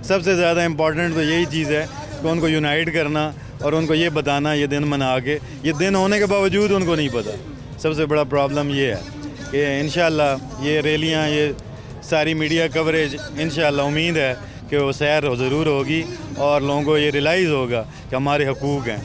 सबसे ज़्यादा इम्पॉर्टेंट तो यही चीज़ है कि उनको यूनाइट करना और उनको ये बताना, ये दिन मना के, ये दिन होने के बावजूद उनको नहीं पता। सबसे बड़ा प्रॉब्लम ये है कि इंशाल्लाह ये रैलियाँ, ये सारी मीडिया कवरेज इंशाल्लाह उम्मीद है कि वो सैर ज़रूर होगी और लोगों को ये रियलाइज़ होगा कि हमारे हकूक़ हैं।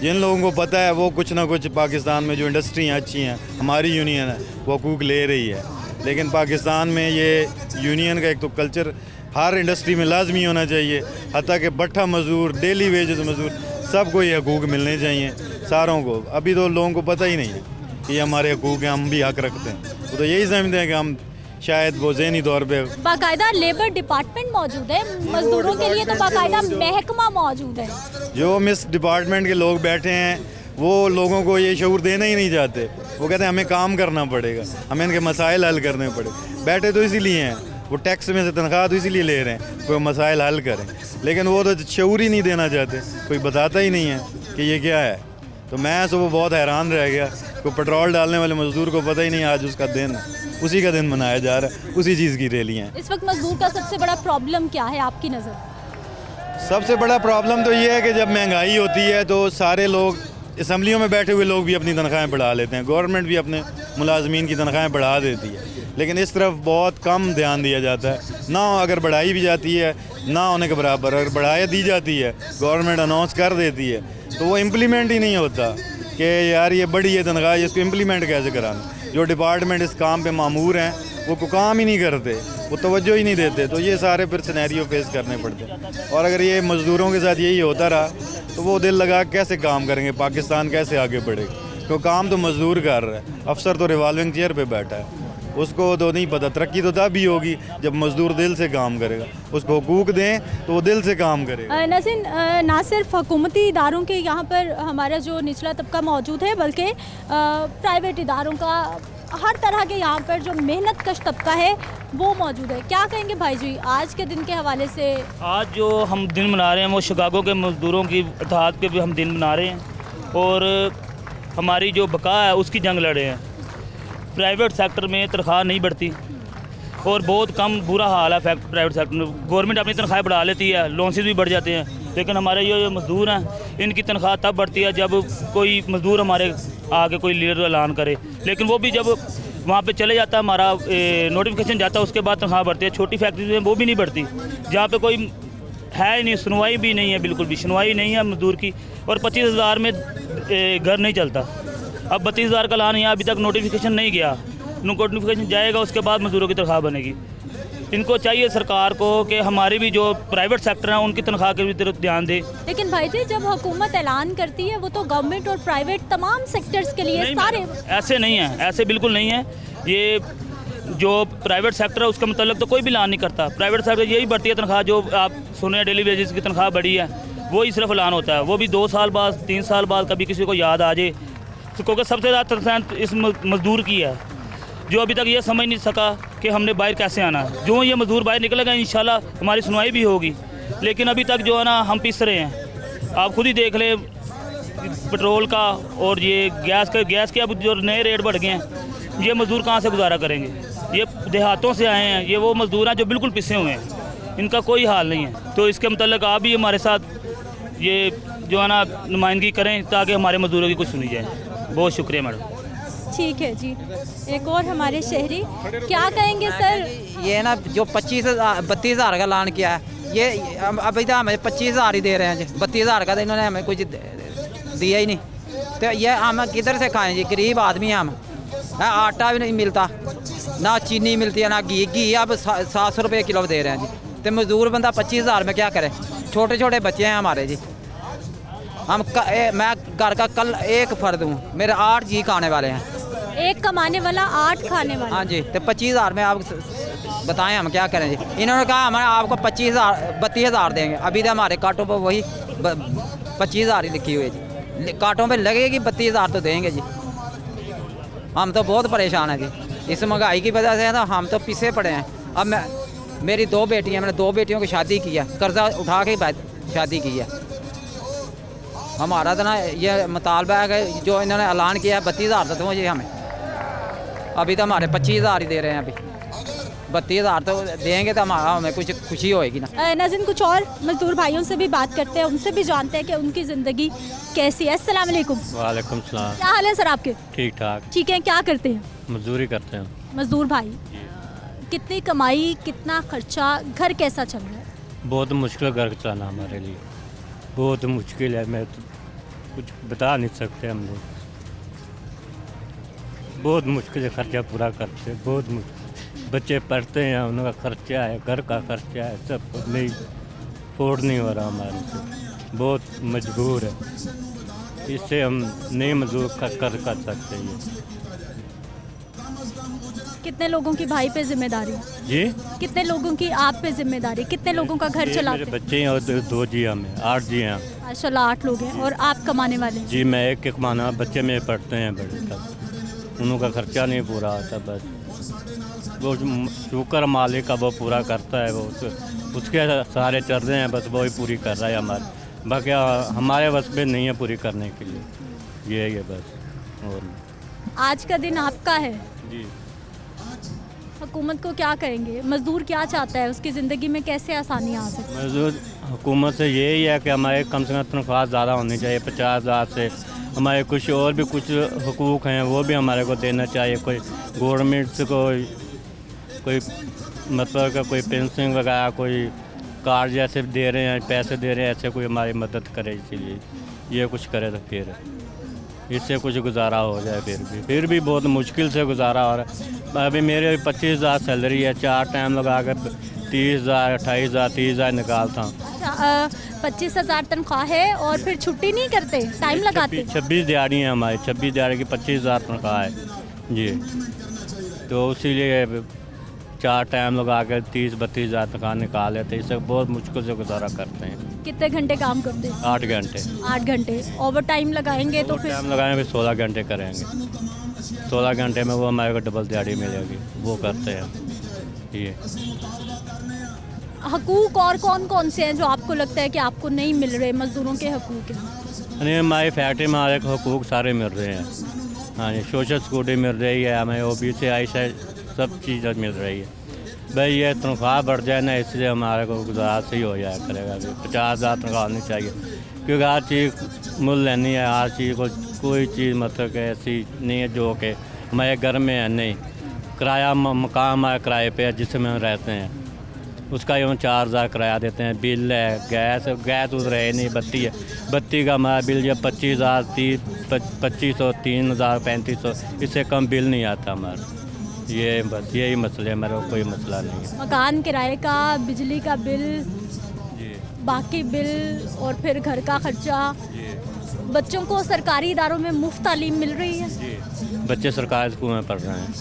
जिन लोगों को पता है वो कुछ ना कुछ पाकिस्तान में जो इंडस्ट्रियाँ अच्छी हैं, हमारी यूनियन है वो हकूक़ ले रही है, लेकिन पाकिस्तान में ये यूनियन का एक तो कल्चर हर इंडस्ट्री में लाजमी होना चाहिए, हत्ता कि भट्ठा मज़दूर, डेली वेजेस मज़दूर, सबको ये हकूक़ मिलने चाहिए सारों को। अभी तो लोगों को पता ही नहीं है कि ये हमारे हकूक़ हैं, हम भी हक रखते हैं। वो तो यही समझते हैं कि हम शायद वो ज़हनी तौर पे बाकायदा लेबर डिपार्टमेंट मौजूद है, मजदूरों के लिए तो बाकायदा महकमा मौजूद है। जो मिस डिपार्टमेंट के लोग बैठे हैं वो लोगों को ये शऊर देना ही नहीं चाहते। वो कहते हैं हमें काम करना पड़ेगा, हमें इनके मसाइल हल करने पड़े। बैठे तो इसीलिए हैं, वो टैक्स में से तनख्वाह तो इसीलिए ले रहे हैं कोई मसाइल हल करें, लेकिन वो तो शऊर ही नहीं देना चाहते, कोई बताता ही नहीं है कि ये क्या है। तो मैं सुबह बहुत हैरान रह गया, कोई पेट्रोल डालने वाले मजदूर को पता ही नहीं आज उसका दिन है, उसी का दिन मनाया जा रहा है, उसी चीज़ की रैलियाँ हैं। इस वक्त मजदूर का सबसे बड़ा प्रॉब्लम क्या है आपकी नज़र? सबसे बड़ा प्रॉब्लम तो ये है कि जब महंगाई होती है तो सारे लोग, असम्बलियों में बैठे हुए लोग भी अपनी तनख्वाहें बढ़ा लेते हैं, गवर्नमेंट भी अपने मुलाजमीन की तनख्वाहें बढ़ा देती है, लेकिन इस तरफ बहुत कम ध्यान दिया जाता है। ना अगर बढ़ाई भी जाती है ना होने के बराबर, अगर बढ़ाया दी जाती है, गवर्नमेंट अनाउंस कर देती है, तो वो इम्प्लीमेंट ही नहीं होता कि यार ये बड़ी है तनख्वाह, इसको इम्प्लीमेंट कैसे कराना। जो डिपार्टमेंट इस काम पे मामूर हैं वो को काम ही नहीं करते, वो तवज्जो ही नहीं देते, तो ये सारे फिर सिनेरियो फेस करने पड़ते हैं। और अगर ये मज़दूरों के साथ यही होता रहा तो वो दिल लगा कैसे काम करेंगे, पाकिस्तान कैसे आगे बढ़ेगा, क्योंकि काम तो मज़दूर कर रहा है, अफसर तो रिवॉल्विंग चेयर पे बैठा है, उसको तो नहीं पता। तरक्की तो तब ही होगी जब मज़दूर दिल से काम करेगा, उसको हुकूक दें तो वो दिल से काम करेगा। नाज़रीन, ना सिर्फ हुकूमती इदारों के यहाँ पर हमारा जो निचला तबका मौजूद है, बल्कि प्राइवेट इदारों का, हर तरह के यहाँ पर जो मेहनत कश तबका है वो मौजूद है। क्या कहेंगे भाई जी आज के दिन के हवाले से? आज जो हम दिन मना रहे हैं वो शिकागो के मज़दूरों की इत्तेहाद पे भी हम दिन मना रहे हैं और हमारी जो बका है उसकी जंग लड़े हैं। प्राइवेट सेक्टर में तनख्वाह नहीं बढ़ती और बहुत कम बुरा हाल है प्राइवेट सेक्टर में। गवर्नमेंट अपनी तनख्वाह बढ़ा लेती है, लोन्सेस भी बढ़ जाते हैं, लेकिन हमारे ये मज़दूर हैं इनकी तनख्वाह तब बढ़ती है जब कोई मज़दूर हमारे आगे कोई लीडर ऐलान करे, लेकिन वो भी जब वहाँ पे चले जाता है, हमारा नोटिफिकेशन जाता है, उसके बाद तनख्वाह बढ़ती है। छोटी फैक्ट्री में वो भी नहीं बढ़ती, जहाँ पे कोई है ही नहीं, सुनवाई भी नहीं है, बिल्कुल भी सुनवाई नहीं है मज़दूर की। और 25,000 में घर नहीं चलता। अब 32,000 का लान यहाँ अभी तक नोटिफिकेशन नहीं गया, नोटिफिकेशन जाएगा उसके बाद मज़दूरों की तनख्वाह बनेगी। इनको चाहिए सरकार को कि हमारे भी जो प्राइवेट सेक्टर हैं उनकी तनख्वाह की भी तरफ ध्यान दे। लेकिन भाई जी जब हुकूमत ऐलान करती है वो तो गवर्नमेंट और प्राइवेट तमाम सेक्टर्स के लिए सारे, ऐसे नहीं है, ऐसे बिल्कुल नहीं है। ये जो प्राइवेट सेक्टर है उसका मतलब तो कोई भी ऐलान नहीं करता। प्राइवेट सेक्टर यही बढ़ती है तनख्वाह, जो आप सुन रहे हैं डेली वेजेस की तनख्वाह बढ़ी है, वही सिर्फ ऐलान होता है, वो भी 2 साल बाद 3 साल बाद कभी किसी को याद आ जाए। क्योंकि सबसे ज़्यादा तनख्वाह इस मज़दूर की है जो अभी तक ये समझ नहीं सका कि हमने बाहर कैसे आना है। जो ये मज़दूर बाहर निकलेगा इंशाल्लाह हमारी सुनवाई भी होगी, लेकिन अभी तक जो है ना हम पिस रहे हैं। आप खुद ही देख लें पेट्रोल का और ये गैस के अब जो नए रेट बढ़ गए हैं, ये मज़दूर कहाँ से गुजारा करेंगे? ये देहातों से आए हैं, ये वो मज़दूर हैं जो बिल्कुल पिसे हुए हैं, इनका कोई हाल नहीं है। तो इसके मतलब आप भी हमारे साथ ये जो है ना नुमाइंदगी करें ताकि हमारे मज़दूरों की कुछ सुनी जाए। बहुत शुक्रिया मैडम। ठीक है जी, एक और हमारे शहरी क्या कहेंगे सर? ये ना जो 32,000 का ऐलान किया है, ये अभी तो हमें 25,000 ही दे रहे हैं जी। 32,000 का तो इन्होंने हमें कुछ दिया ही नहीं, तो ये हम किधर से खाएं जी? गरीब आदमी हैं हम, आटा भी नहीं मिलता, ना चीनी मिलती है, ना घी अब 700 रुपये किलो दे रहे हैं जी। तो मजदूर बंदा 25,000 में क्या करे? छोटे छोटे बच्चे हैं हमारे जी, मैं घर का कल एक फर्द हूँ, मेरे 8 जी खाने वाले हैं। एक कमाने वाला 8 खाने वाला। हाँ जी, तो 25,000 में आप बताएं हम क्या करें जी? इन्होंने कहा हम आपको 32,000 देंगे, अभी तो हमारे कांटों पर वही 25,000 ही लिखी हुई है जी। कांटों पे लगेगी 32,000 तो देंगे जी। हम तो बहुत परेशान हैं जी, इस महंगाई की वजह से तो हम तो पिसे पड़े हैं। अब मेरी 2 बेटियाँ, मैंने 2 बेटियों की शादी की है, कर्जा उठा के शादी की है। हमारा तो ना ये मुतालबा है कि जो इन्होंने ऐलान किया है 32,000 तो मुझे हमें, अभी तो हमारे 25,000 ही दे रहे हैं। अभी 32,000 तो देंगे तो हमें कुछ खुशी होएगी ना। नाज़रीन कुछ और मजदूर भाइयों से भी बात करते हैं, उनसे भी जानते हैं कि उनकी ज़िंदगी कैसी है। अस्सलाम वालेकुम। वालेकुम सलाम। क्या हाल है सर आपके? ठीक ठाक। ठीक है, क्या करते हैं? मजदूरी करते हैं। मजदूर भाई, कितनी कमाई, कितना खर्चा, घर कैसा चल रहा है? बहुत मुश्किल घर चलाना हमारे लिए, बहुत मुश्किल है। मैं तो कुछ बता नहीं सकते हम लोग। बहुत मुश्किल से खर्चा पूरा करते हैं, बहुत मुश्किल। बच्चे पढ़ते हैं, उनका खर्चा है, घर का खर्चा है, सब नहीं अफोर्ड नहीं हो रहा हमारे से। बहुत मजबूर है, इससे हम नहीं मजदूर कर सकते हैं। कितने लोगों की भाई पे जिम्मेदारी? जी, कितने लोगों की आप पे जिम्मेदारी? कितने लोगों का घर चलाते मेरे हैं? बच्चे हैं और दो जी हमें, 8 जी हैं। माशाल्लाह 8 लोग हैं और आप कमाने वाले हैं? जी, मैं एक कमाना, बच्चे मेरे पढ़ते हैं बड़े तक, उनका खर्चा नहीं पूरा होता। बस वो शुक्र मालिक का वो पूरा करता है, वो उसके सहारे चल रहे हैं, बस वो ही पूरी कर रहा है हमारे। बाकी हमारे बस में नहीं है पूरी करने के लिए, यही है बस। और आज का दिन आपका है जी, हुकूमत को क्या कहेंगे? मजदूर क्या चाहता है, उसकी ज़िंदगी में कैसे आसानी आ सकती है? मजदूर हुकूमत से यही है कि हमारे कम से कम तनख्वाह ज़्यादा होनी चाहिए, 50,000 से। हमारे कुछ और भी कुछ हुकूक हैं वो भी हमारे को देना चाहिए। कोई गवर्नमेंट से कोई मतलब का कोई पेंशन वगैरह, कोई कार्ड जैसे दे रहे हैं, पैसे दे रहे हैं, ऐसे कोई हमारी मदद करे। इसीलिए ये कुछ करे तो फिर इससे कुछ गुजारा हो जाए। फिर भी बहुत मुश्किल से गुजारा हो रहा है। अभी मेरे 25,000 सैलरी है, 4 टाइम लगा कर 30,000, 28,000, 30,000 निकालता हूँ। 25,000 तनख्वाह है और फिर छुट्टी नहीं करते, टाइम लगाते? 26 दिहाड़ी हैं हमारी, 26 दिहाड़ी की 25,000 तनख्वाह है जी। तो इसीलिए 4 टाइम लगा कर 30-32,000 तनख्वाह निकाल लेते हैं। इससे बहुत मुश्किल से गुजारा करते हैं। कितने घंटे काम करते हैं? 8 घंटे। 8 घंटे ओवर टाइम लगाएंगे तो फिर? टाइम लगाएंगे 16 घंटे करेंगे। 16 घंटे में वो हमारे को डबल दिहाड़ी मिलेगी, वो करते हैं ये। हकूक और कौन कौन से हैं जो आपको लगता है कि आपको नहीं मिल रहे, मजदूरों के हकूक हैं? नहीं, हमारी फैक्ट्री में हमारे हकूक सारे मिल रहे हैं। हाँ जी, सोशल सिक्योरिटी मिल रही है हमें, OBC आई सब चीज़ें मिल रही है। भाई ये तनख्वाह बढ़ जाए ना, इसलिए हमारे को गुजारा सही हो जाया करेगा। 50,000 तनख्वाह होनी चाहिए, क्योंकि हर चीज़ मुल लेनी है। हर चीज़ को कोई चीज़ मतलब कि ऐसी नहीं है जो कि हमारे घर में है। नहीं, किराया मकान हमारे किराए पे है जिसमें हम रहते हैं, उसका ही हम 4,000 किराया देते हैं। बिल है, गैस उधर है नहीं, बत्ती है, बत्ती का हमारा बिल जब 25,000, 2500, 3,000, 3500, इससे कम बिल नहीं आता हमारा। ये बस यही मसले है, मेरा कोई मसला नहीं है। मकान किराए का, बिजली का बिल, बाकी बिल और फिर घर का खर्चा। बच्चों को सरकारी इदारों में मुफ्त तालीम मिल रही है? बच्चे सरकारी स्कूल में पढ़ रहे हैं।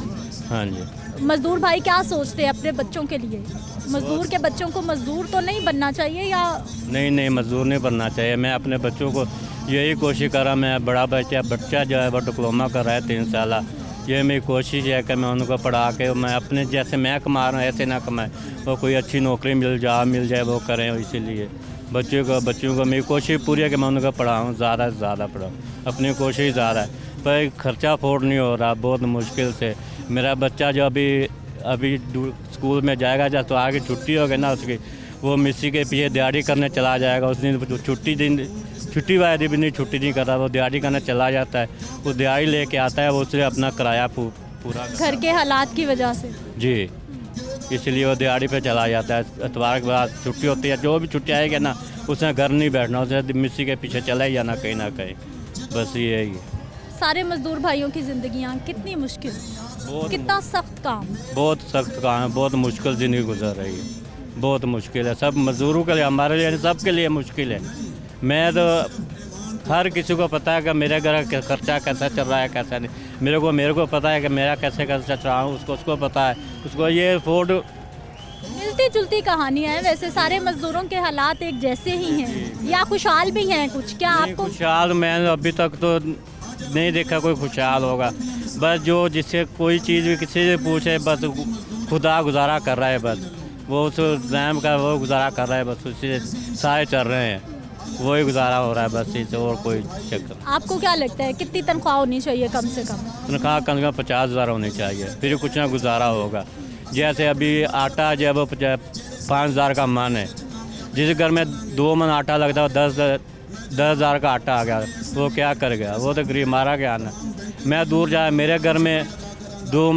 हाँ जी। मजदूर भाई क्या सोचते हैं अपने बच्चों के लिए? मजदूर के बच्चों को मजदूर तो नहीं बनना चाहिए या? नहीं, मजदूर नहीं बनना चाहिए। मैं अपने बच्चों को यही कोशिश कर रहा। मैं बड़ा बच्चा जो है वो डिप्लोमा कर रहा है 3 साल। ये मेरी कोशिश है कि मैं उनको पढ़ा के मैं अपने जैसे मैं कमा रहा हूँ ऐसे ना कमाएं, वो कोई अच्छी नौकरी मिल जाए वो करें। इसीलिए बच्चों को मेरी कोशिश पूरी है कि मैं उनको पढ़ाऊँ, ज़्यादा से ज़्यादा पढ़ाऊँ। अपनी कोशिश ज़्यादा है, पर खर्चा अफोर्ड नहीं हो रहा, बहुत मुश्किल से। मेरा बच्चा जो अभी स्कूल में जाएगा, जब तो आगे छुट्टी होगी ना उसकी, वो मिस्सी के पीछे दिहाड़ी करने चला जाएगा। उस दिन छुट्टी वाले दिन भी छुट्टी नहीं कर रहा, वो दिहाड़ी करने चला जाता है। वो दिहाड़ी लेके आता है, वो उससे अपना किराया पूरा घर के हालात की वजह से जी, इसलिए वो दिहाड़ी पे चला जाता है। इतवार के बाद छुट्टी होती है, जो भी छुट्टी आएगी ना उसने घर नहीं बैठना, उसने मिस्सी के पीछे चला ही जाना कहीं ना कहीं। बस यही है। सारे मजदूर भाइयों की ज़िंदगियाँ कितनी मुश्किल, कितना सख्त काम? बहुत सख्त काम है, बहुत मुश्किल ज़िंदगी गुजर रही है, बहुत मुश्किल है। सब मजदूरों के लिए, हमारे लिए, सब के लिए मुश्किल है। मैं तो हर किसी को पता है कि मेरे घर का खर्चा कैसा चल रहा है, कैसा नहीं। मेरे को पता है कि मेरा कैसे खर्चा चल रहा है, उसको पता है, उसको ये अफोर्ड। मिलती जुलती कहानियाँ हैं वैसे। सारे मजदूरों के हालात एक जैसे ही हैं या खुशहाल भी हैं कुछ? क्या आपको खुशहाल मैंने अभी तक तो नहीं देखा कोई खुशहाल होगा। बस जो जिससे कोई चीज़ भी किसी से पूछे, बस खुदा गुजारा कर रहा है, बस वो उस रैम का वो गुजारा कर रहा है, बस उससे सारे चल रहे हैं, वही गुजारा हो रहा है बस, इससे और कोई चक्कर। आपको क्या लगता है कितनी तनख्वाह होनी चाहिए कम से कम? तनख्वाह कम से कम 50,000 होनी चाहिए, फिर कुछ ना गुजारा होगा। जैसे अभी आटा जब 5,000 का मन है, जिस घर में 2 मन आटा लगता है 10,000 का आटा आ गया, वो क्या कर गया? वो तो गरीब मारा गया ना। मैं दूर जाए, मेरे घर में 2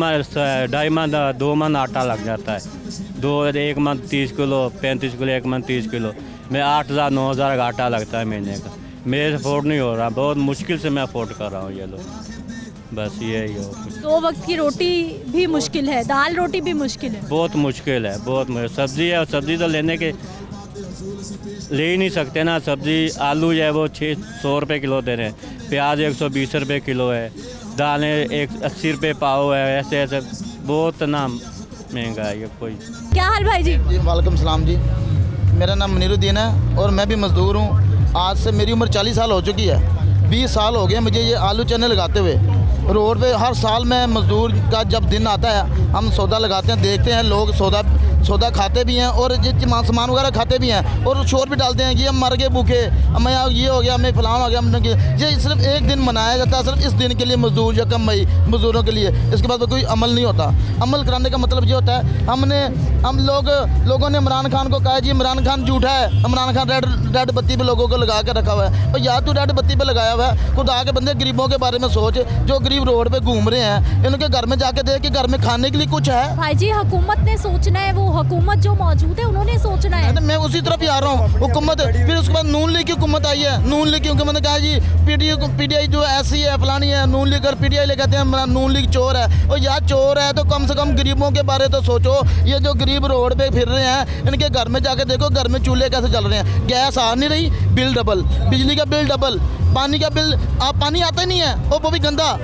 मन आटा लग जाता है। 1 मन 30 किलो, 35 किलो, 1 मन 30 किलो में 8,000 9,000 का आटा लगता है महीने का। मेरे अफोर्ड नहीं हो रहा, बहुत मुश्किल से मैं अफोर्ड कर रहा हूँ ये लोग, बस यही हो कुछ। 2 वक्त की रोटी भी मुश्किल है, दाल रोटी भी मुश्किल है। बहुत मुश्किल है, बहुत सब्ज़ी है, सब्ज़ी तो लेने के ले ही नहीं सकते ना। सब्ज़ी आलू जो है वो 600 रुपये किलो दे रहे हैं, प्याज 120 रुपये किलो है, दालें 80 रुपये पाव है, ऐसे ऐसे बहुत ना महंगा है ये कोई। क्या हाल भाई जी? वालेकुम सलाम जी, मेरा नाम मनीरुद्दीन है और मैं भी मज़दूर हूँ। आज से मेरी उम्र 40 साल हो चुकी है। 20 साल हो गए मुझे ये आलू चने लगाते हुए। रोड पे हर साल मैं मज़दूर का जब दिन आता है हम सौदा लगाते हैं, देखते हैं लोग सौदा खाते भी हैं और सामान वगैरह खाते भी हैं और शोर भी डालते हैं कि हम मर गए भूखे, हमें ये हो गया, हमें फलाना हो गया, हमने ये सिर्फ एक दिन मनाया जाता है, सिर्फ इस दिन के लिए मज़दूर या कम मज़दूरों के लिए। इसके बाद कोई अमल नहीं होता। अमल कराने का मतलब ये होता है हम लोगों ने इमरान खान को कहा जी इमरान खान झूठा है, इमरान खान रेड बत्ती पे लोगों को लगा के रखा हुआ है। और या तो रेड बत्ती पे लगाया हुआ है, खुदा के बंदे गरीबों के बारे में सोच, जो गरीब रोड पे घूम रहे हैं इनके घर में जाके देख कि घर में खाने के लिए कुछ है। भाई जी हुकूमत ने सोचना है, वो हुकूमत जो मौजूद है उन्होंने सोचना है। मैं उसी तरफ ही आ रहा हूँ। हुकूमत फिर उसके बाद नून लीग की हुकूमत आई है, नून लीग की हुकूमत ने कहा जी पीटीआई जो ऐसी है फलानी है, नून लीग और पीटीआई ले कहते हैं नून लीग चोर है। और यार चोर है तो कम से कम गरीबों के बारे तो सोचो। ये जो गरीब रोड पे फिर रहे हैं इनके घर में जाके देखो, घर में चूल्हे कैसे चल रहे हैं, गैस आ नहीं रही, बिल डबल, बिजली का बिल डबल, पानी का बिल पानी आता ही नहीं है, वो भी गंदा।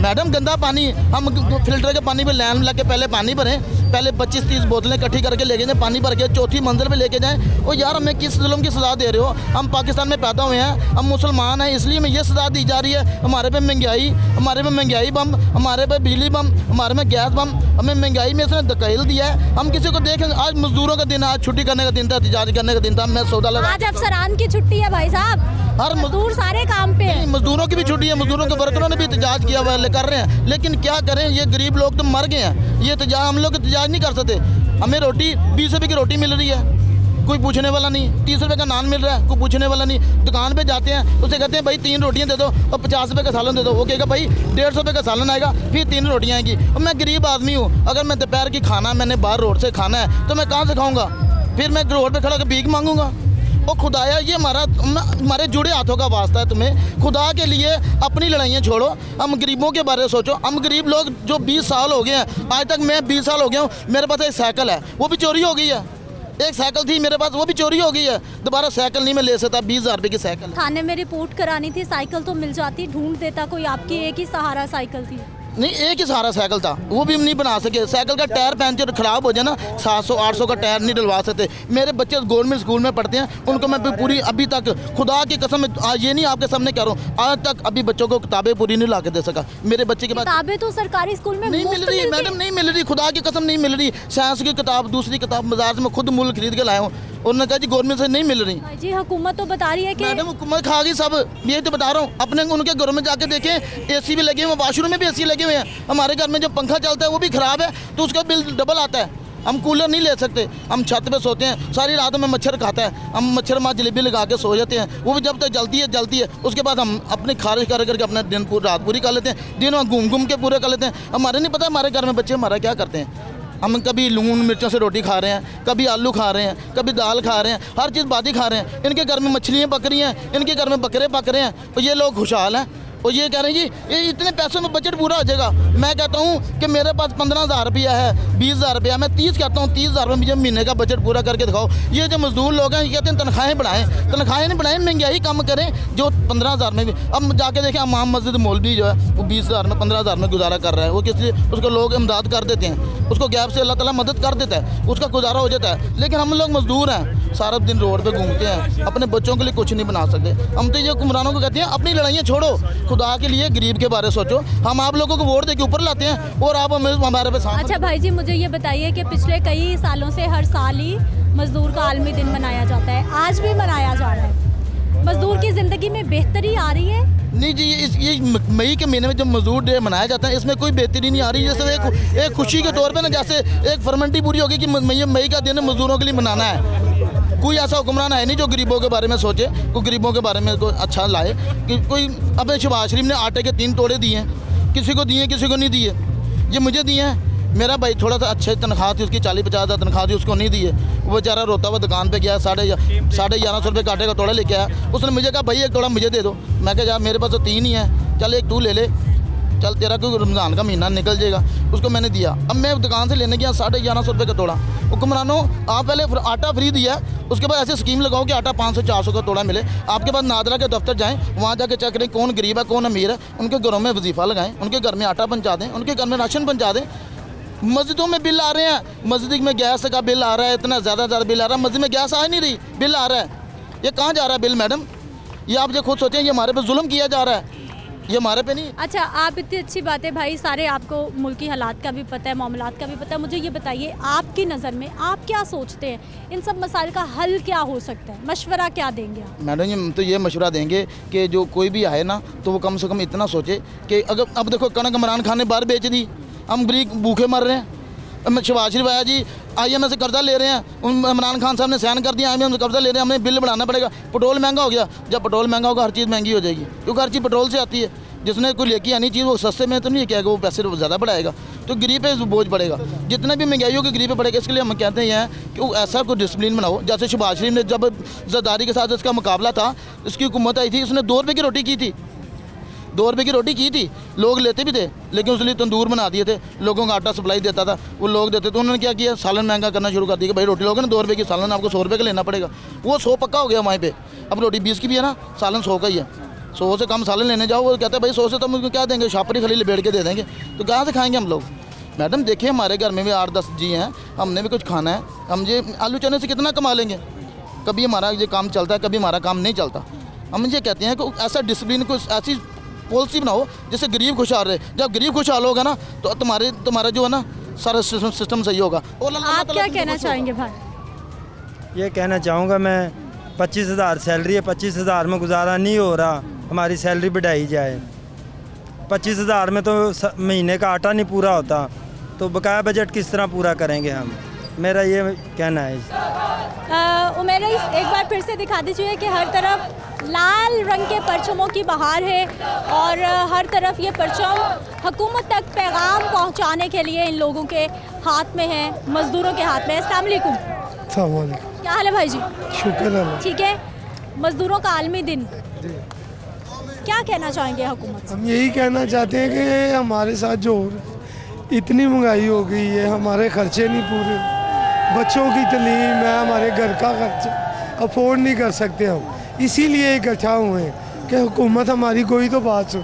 मैडम गंदा पानी, हम फिल्टर के पानी पे लाइन लग के पहले पानी भरें, पहले 25-30 बोतलें इकट्ठी करके लेके जाएं, पानी भर के चौथी मंजिल पे लेके जाएं। और यार हमें किस जुल्म की सज़ा दे रहे हो? हम पाकिस्तान में पैदा हुए हैं, हम मुसलमान हैं, इसलिए हमें ये सज़ा दी जा रही है। हमारे पे महंगाई बम, हमारे पे बिजली बम, हमारे में गैस बम, हमें महंगाई में इसने धकेल दिया है। हम किसी को देखें, आज मजदूरों का दिन, आज छुट्टी करने का दिन था, एहतजाज करने का दिन था, मैं सौदा लगा। आज अफसरान की छुट्टी है भाई साहब, हर मजदूर सारे काम पे हैं। मजदूरों की भी छुट्टी है, मजदूरों के वर्करों ने भी एहतजाज किया हुआ है, कर रहे हैं, लेकिन क्या करें, ये गरीब लोग तो मर गए हैं। ये एहतजाज हम लोग एहतजाज नहीं कर सकते। हमें रोटी 20 रुपये की रोटी मिल रही है, कोई पूछने वाला नहीं। 30 रुपये का नान मिल रहा है, कोई पूछने वाला नहीं। दुकान पे जाते हैं, उसे कहते हैं भाई 3 रोटियां दे दो और 50 रुपये का सालन दे दो। वो कहेगा भाई 150 रुपये का सालन आएगा, फिर 3 रोटियां आएंगी। और मैं गरीब आदमी हूँ, अगर मैं दोपहर की खाना मैंने बाहर रोड से खाना है तो मैं कहाँ से खाऊँगा? फिर मैं रोड पर खड़ा कर भीख मांगूंगा? और खुदाया ये हमारे जुड़े हाथों का वास्ता है तुम्हें। खुदा के लिए अपनी लड़ाइयाँ छोड़ो, हम गरीबों के बारे में सोचो। हम गरीब लोग जो 20 साल हो गए हैं, आज तक मैं 20 साल हो गया हूँ, मेरे पास एक साइकिल है, वो भी चोरी हो गई है। एक साइकिल थी मेरे पास, वो भी चोरी हो गई है। दोबारा साइकिल नहीं मैं ले सकता, 20,000 रुपये की साइकिल। थाने में रिपोर्ट करानी थी, साइकिल तो मिल जाती, ढूंढ देता कोई, आपकी एक ही सहारा साइकिल थी। नहीं, एक ही सहारा साइकिल था, वो भी हम नहीं बना सके। साइकिल का टायर पंचर खराब हो जाए ना, 700-800 का टायर नहीं डलवा सकते। मेरे बच्चे गवर्नमेंट स्कूल में पढ़ते हैं, उनको मैं पूरी अभी तक खुदा की कसम ये नहीं आपके सामने कह रहा हूँ, आज तक अभी बच्चों को किताबें पूरी नहीं ला के दे सका। मेरे बच्चे के पास किताबें तो सरकारी स्कूल में नहीं मिल रही मैडम, नहीं मिल रही, खुदा की कसम नहीं मिल रही। साइंस की किताब, दूसरी किताब बाजार से मैं खुद मूल खरीद के लाया हूँ, उन्होंने कहा जी गवर्नमेंट से नहीं मिल रही। जी हुकूमत तो बता रही है कि मैडम हुकूमत खा गई सब, ये तो बता रहा हूँ। अपने उनके घरों में जाके देखें, एसी भी लगे हुए, वॉशरूम में भी एसी लगे हुए हैं। हमारे घर में जो पंखा चलता है वो भी ख़राब है, तो उसका बिल डबल आता है। हम कूलर नहीं ले सकते, हम छत पे सोते हैं, सारी रात में मच्छर खाता है, हम मच्छर मार जलेबी लगा के सो जाते हैं, वो भी जब तक जलती है। उसके बाद हम अपनी खारिश करके अपना दिन रात पूरी कर लेते हैं, दिन में घूम के पूरे कर लेते हैं। हमारे नहीं पता हमारे घर में बच्चे हमारा क्या करते हैं। हम कभी लून मिर्चों से रोटी खा रहे हैं, कभी आलू खा रहे हैं, कभी दाल खा रहे हैं, हर चीज़ बादी खा रहे हैं। इनके घर में मछलियाँ पक रही हैं, इनके घर में बकरे पक रहे हैं, और ये लोग खुशहाल हैं। और ये कह रहे हैं जी ये इतने पैसों में बजट पूरा हो जाएगा। मैं कहता हूँ कि मेरे पास 15,000 रुपया है, 20,000 रुपया, मैं 30 कहता हूँ, 30,000 रुपये मुझे महीने का बजट पूरा करके दिखाओ। ये जो मजदूर लोग हैं ये कहते हैं तनख्वाहें बढ़ाएं, तनख्वाहें नहीं बढ़ाएं, महंगाई कम करें। जो 15,000 में भी, अब जाके देखें इमाम मस्जिद मौलवी जो है वो 20,000 में 15,000 में गुजारा कर रहा है। वो किस लिए? उसको लोग इमदाद कर देते हैं, उसको गैप से अल्लाह ताला मदद कर देता है, उसका गुजारा हो जाता है। लेकिन हम लोग मजदूर हैं, सारा दिन रोड पे घूमते हैं, अपने बच्चों के लिए कुछ नहीं बना सकते। हम तो ये हुक्मरानों को कहते हैं अपनी लड़ाइयाँ छोड़ो, खुदा के लिए गरीब के बारे सोचो। हम आप लोगों को वोट देके ऊपर लाते हैं और आप हमारे पे साथ। अच्छा भाई जी मुझे ये बताइए कि पिछले कई सालों से हर साल ही मजदूर का आलमी दिन मनाया जाता है, आज भी मनाया जा रहा है, मजदूर की ज़िंदगी में बेहतरी आ रही है? नहीं जी, ये मई के महीने में जब मजदूर डे मनाया जाता है इसमें कोई बेहतरी नहीं आ रही। जैसे एक खुशी के तौर पे ना, जैसे एक फॉर्मेलिटी पूरी होगी कि मई का दिन मजदूरों के लिए मनाना है। कोई ऐसा हुक्मरान है नहीं जो गरीबों के बारे में सोचे, कोई गरीबों के बारे में कोई अच्छा लाए। कि कोई अपने शहबाज शरीफ ने आटे के 3 तोड़े दिए हैं, किसी को दिए किसी को नहीं दिए। ये मुझे दिए हैं, मेरा भाई थोड़ा सा अच्छे तनख्वाह थी उसकी, 40-50 हज़ार तनख्वाह थी, उसको नहीं दिए। वो बेचारा रोता हुआ दुकान पे गया, 1150 रुपये का आटे का तोड़ा लेके आया। उसने मुझे कहा भाई एक तोड़ा मुझे दे दो। मैं कहा यार मेरे पास तो 3 ही है, चल एक तू ले ले, चल तेरा कोई रमज़ान का महीना निकल जाएगा। उसको मैंने दिया। अब मैं दुकान से लेने गया 1150 रुपये का तोड़ा। हुक्मरानों आप पहले आटा फ्री दिया, उसके बाद ऐसे स्कीम लगाओ कि आटा 500-400 का तोड़ा मिले। आपके पास नादरा के दफ्तर जाएं, वहाँ जाके चेक करें कौन गरीब है कौन अमीर है, उनके घरों में वजीफ़ा लगाएं, उनके घर में आटा पहुँचा दें, उनके घर में राशन पहुँचा दें। मस्जिदों में बिल आ रहे हैं, मस्जिद में गैस का बिल आ रहा है, इतना ज़्यादा बिल आ रहा है, मस्जिद में गैस आ नहीं रही, बिल आ रहा है। ये कहाँ जा रहा है बिल मैडम? ये आप जो खुद सोचें, ये हमारे पे जुल्म किया जा रहा है, ये हमारे पे नहीं। अच्छा, आप इतनी अच्छी बातें भाई, सारे आपको मुल्की हालात का भी पता है, मामलात का भी पता है। मुझे ये बताइए, आपकी नज़र में आप क्या सोचते हैं, इन सब मसाइल का हल क्या हो सकता है, मशवरा क्या देंगे आप? मैडम हम तो ये मशवरा देंगे कि जो कोई भी आए ना, तो वो कम से कम इतना सोचे कि अगर अब देखो कनक इमरान खान ने बाहर बेच दी, हम गरीब भूखे मर रहे हैं। शहबाज शरीफ आया जी, IMF से कर्जा ले रहे हैं, इमरान खान साहब ने साइन कर दिया, IMF से कर्जा ले रहे हैं, हमें बिल बढ़ाना पड़ेगा। पेट्रोल महंगा हो गया, जब पेट्रोल महंगा होगा हर चीज़ महंगी हो जाएगी, क्योंकि हर चीज़ पेट्रोल से आती है। जिसने कोई लेके आनी चीज़ वो सस्ते में तो नहीं किया, वो पैसे ज़्यादा बढ़ाएगा, तो गरीब पे बोझ पड़ेगा। जितना भी महंगाई होगी गरीब पे पड़ेगा। इसके लिए हम कहते हैं कि ऐसा कोई डिसिप्लिन बनाओ, जैसे शहबाज शरीफ ने जब जरदारी के साथ इसका मुकाबला था, इसकी हुकूमत आई थी, उसने 2 रुपये की रोटी की थी, 2 रुपये की रोटी की थी, लोग लेते भी थे, लेकिन उसके लिए तंदूर बना दिए थे, लोगों का आटा सप्लाई देता था, वो लोग देते थे। उन्होंने क्या किया, सालन महंगा करना शुरू कर दिया कि भाई रोटी लोगे ना 2 रुपये की, सालन आपको 100 रुपये का लेना पड़ेगा। वो 100 पक्का हो गया वहीं पे। अब रोटी 20 की भी है ना, सालन 100 का ही है। 100 से कम सालन लेने जाओ, वो कहते हैं भाई 100 से तो मुझको क्या देंगे, शापरी खली लपेट के दे देंगे, तो कहाँ से खाएंगे हम लोग? मैडम देखिए, हमारे घर में भी 8-10 जी हैं, हमने भी कुछ खाना है, हम ये आलू चने से कितना कमा लेंगे? कभी हमारा ये काम चलता है, कभी हमारा काम नहीं चलता। हम ये कहते हैं कि ऐसा डिसिप्लिन को, ऐसी पॉलिसी बनाओ जिससे गरीब खुशहाल रहे। जब गरीब खुशहाल होगा ना, तो तुम्हारा जो है ना सारा सिस्टम सही होगा। और आप क्या कहना चाहेंगे भाई? ये कहना चाहूँगा मैं, 25,000 सैलरी है, 25,000 में गुजारा नहीं हो रहा, हमारी सैलरी बढ़ाई जाए। 25,000 में तो महीने का आटा नहीं पूरा होता, तो बकाया बजट किस तरह पूरा करेंगे हम? मेरा ये कहना है। उमेर, एक बार फिर से दिखा दीजिए कि हर तरफ लाल रंग के परचमों की बहार है और हर तरफ ये परचम हुकूमत तक पैगाम पहुंचाने के लिए इन लोगों के हाथ में है, मज़दूरों के हाथ में है। अस्सलाम वालेकुम। क्या हाल है भाई जी? शुक्र है। ठीक है, मज़दूरों का आलमी दिन, क्या कहना चाहेंगे हुकूमत? हम यही कहना चाहते हैं कि हमारे साथ जो इतनी महंगाई हो गई है, हमारे खर्चे नहीं पूरे, बच्चों की तालीम है, हमारे घर का खर्चा अफोर्ड नहीं कर सकते हम, इसीलिए इकट्ठा हुए हैं कि हुकूमत हमारी कोई तो बात सुन।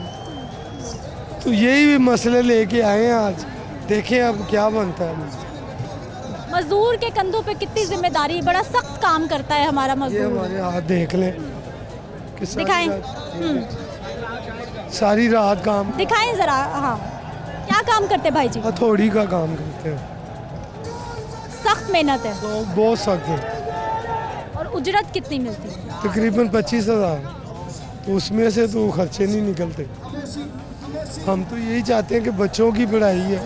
तो यही मसले लेके आए हैं आज, देखें अब क्या बनता है। मजदूर के कंधों पे कितनी जिम्मेदारी, बड़ा सख्त काम करता है हमारा मजदूर। ये हमारे हाथ देख लें, दिखाएं, सारी रात काम, दिखाएं जरा। हाँ, क्या काम करते भाई जी? हथौड़ी का काम करते हैं, सख्त मेहनत है, बहुत सख्त है। और उजरत कितनी मिलती है? तकरीबन 25,000, तो उसमें से तो खर्चे नहीं निकलते। हम तो यही चाहते हैं कि बच्चों की पढ़ाई है,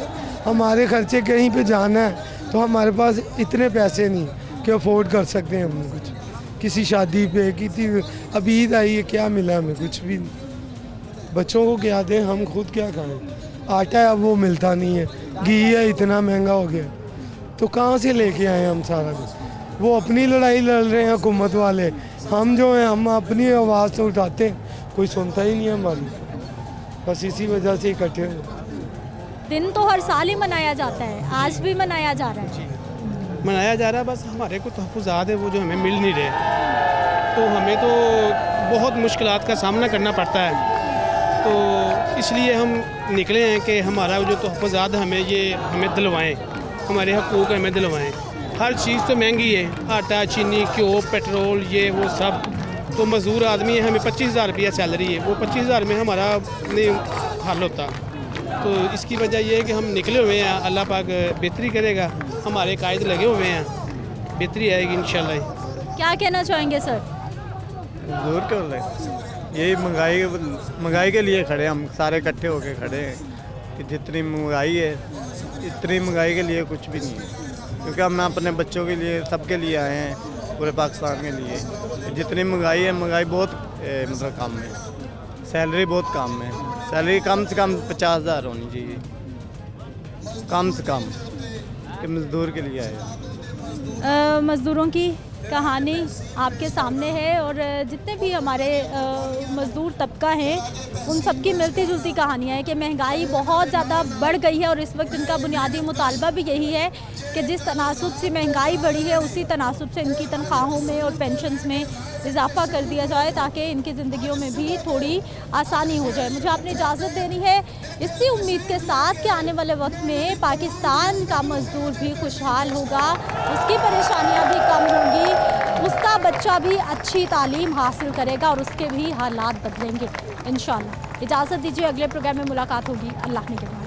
हमारे खर्चे कहीं पे जाना है तो हमारे पास इतने पैसे नहीं कि अफोर्ड कर सकते हैं हम कुछ, किसी शादी पे, किसी अभी ईद आई है, क्या मिला हमें? कुछ भी नहीं। बच्चों को क्या दें, हम खुद क्या खाएं? आटा है अब वो मिलता नहीं है, घी है इतना महंगा हो गया, तो कहाँ से लेके आए हम सारा कुछ? वो अपनी लड़ाई लड़ रहे हैं हुकूमत वाले, हम जो हैं हम अपनी आवाज़ तो उठाते हैं, कोई सुनता ही नहीं है हमारी, बस इसी वजह से इकट्ठे हुए। दिन तो हर साल ही मनाया जाता है, आज भी मनाया जा रहा है, मनाया जा रहा है, बस हमारे को तहफ़्फ़ुज़ात है वो जो हमें मिल नहीं रहे, तो हमें तो बहुत मुश्किलात का सामना करना पड़ता है। तो इसलिए हम निकले हैं कि हमारा जो तहफ़्फ़ुज़ात हमें दिलवाएँ, हमारे हकूक़ हमें दिलवाएँ। हर चीज़ तो महंगी है, आटा, चीनी, घ्यो, पेट्रोल, ये वो सब। तो मज़दूर आदमी है, हमें 25,000 रुपया सैलरी है, वो 25,000 में हमारा नहीं हल होता। तो इसकी वजह यह है कि हम निकले हुए हैं, अल्लाह पाक बेहतरी करेगा, हमारे कायद लगे हुए हैं, बेहतरी आएगी इंशाल्लाह। क्या कहना चाहेंगे सर? दूर कर रहे, यही महंगाई के लिए खड़े, हम सारे इकट्ठे होके खड़े हैं कि जितनी महंगाई है, इतनी महंगाई के लिए कुछ भी नहीं है, क्योंकि हम अपने बच्चों के लिए, सबके लिए आए हैं, पूरे पाकिस्तान के लिए। जितनी महंगाई है, महंगाई बहुत मतलब कम है, सैलरी बहुत कम है, सैलरी कम से कम 50,000 होनी चाहिए। कम से कम कि मज़दूर के लिए आए। मज़दूरों की कहानी आपके सामने है और जितने भी हमारे मज़दूर तबका हैं उन सब की मिलती जुलती कहानियाँ हैं कि महंगाई बहुत ज़्यादा बढ़ गई है और इस वक्त इनका बुनियादी मुतालबा भी यही है कि जिस तनासुब से महंगाई बढ़ी है उसी तनासुब से इनकी तनख्वाहों में और पेंशन्स में इजाफ़ा कर दिया जाए ताकि इनकी ज़िंदगियों में भी थोड़ी आसानी हो जाए। मुझे आपने इजाज़त देनी है इसी उम्मीद के साथ कि आने वाले वक्त में पाकिस्तान का मज़दूर भी खुशहाल होगा, उसकी परेशानियां भी कम होंगी, उसका बच्चा भी अच्छी तालीम हासिल करेगा और उसके भी हालात बदलेंगे इंशाअल्लाह। इजाज़त दीजिए, अगले प्रोग्राम में मुलाकात होगी। अल्लाह ने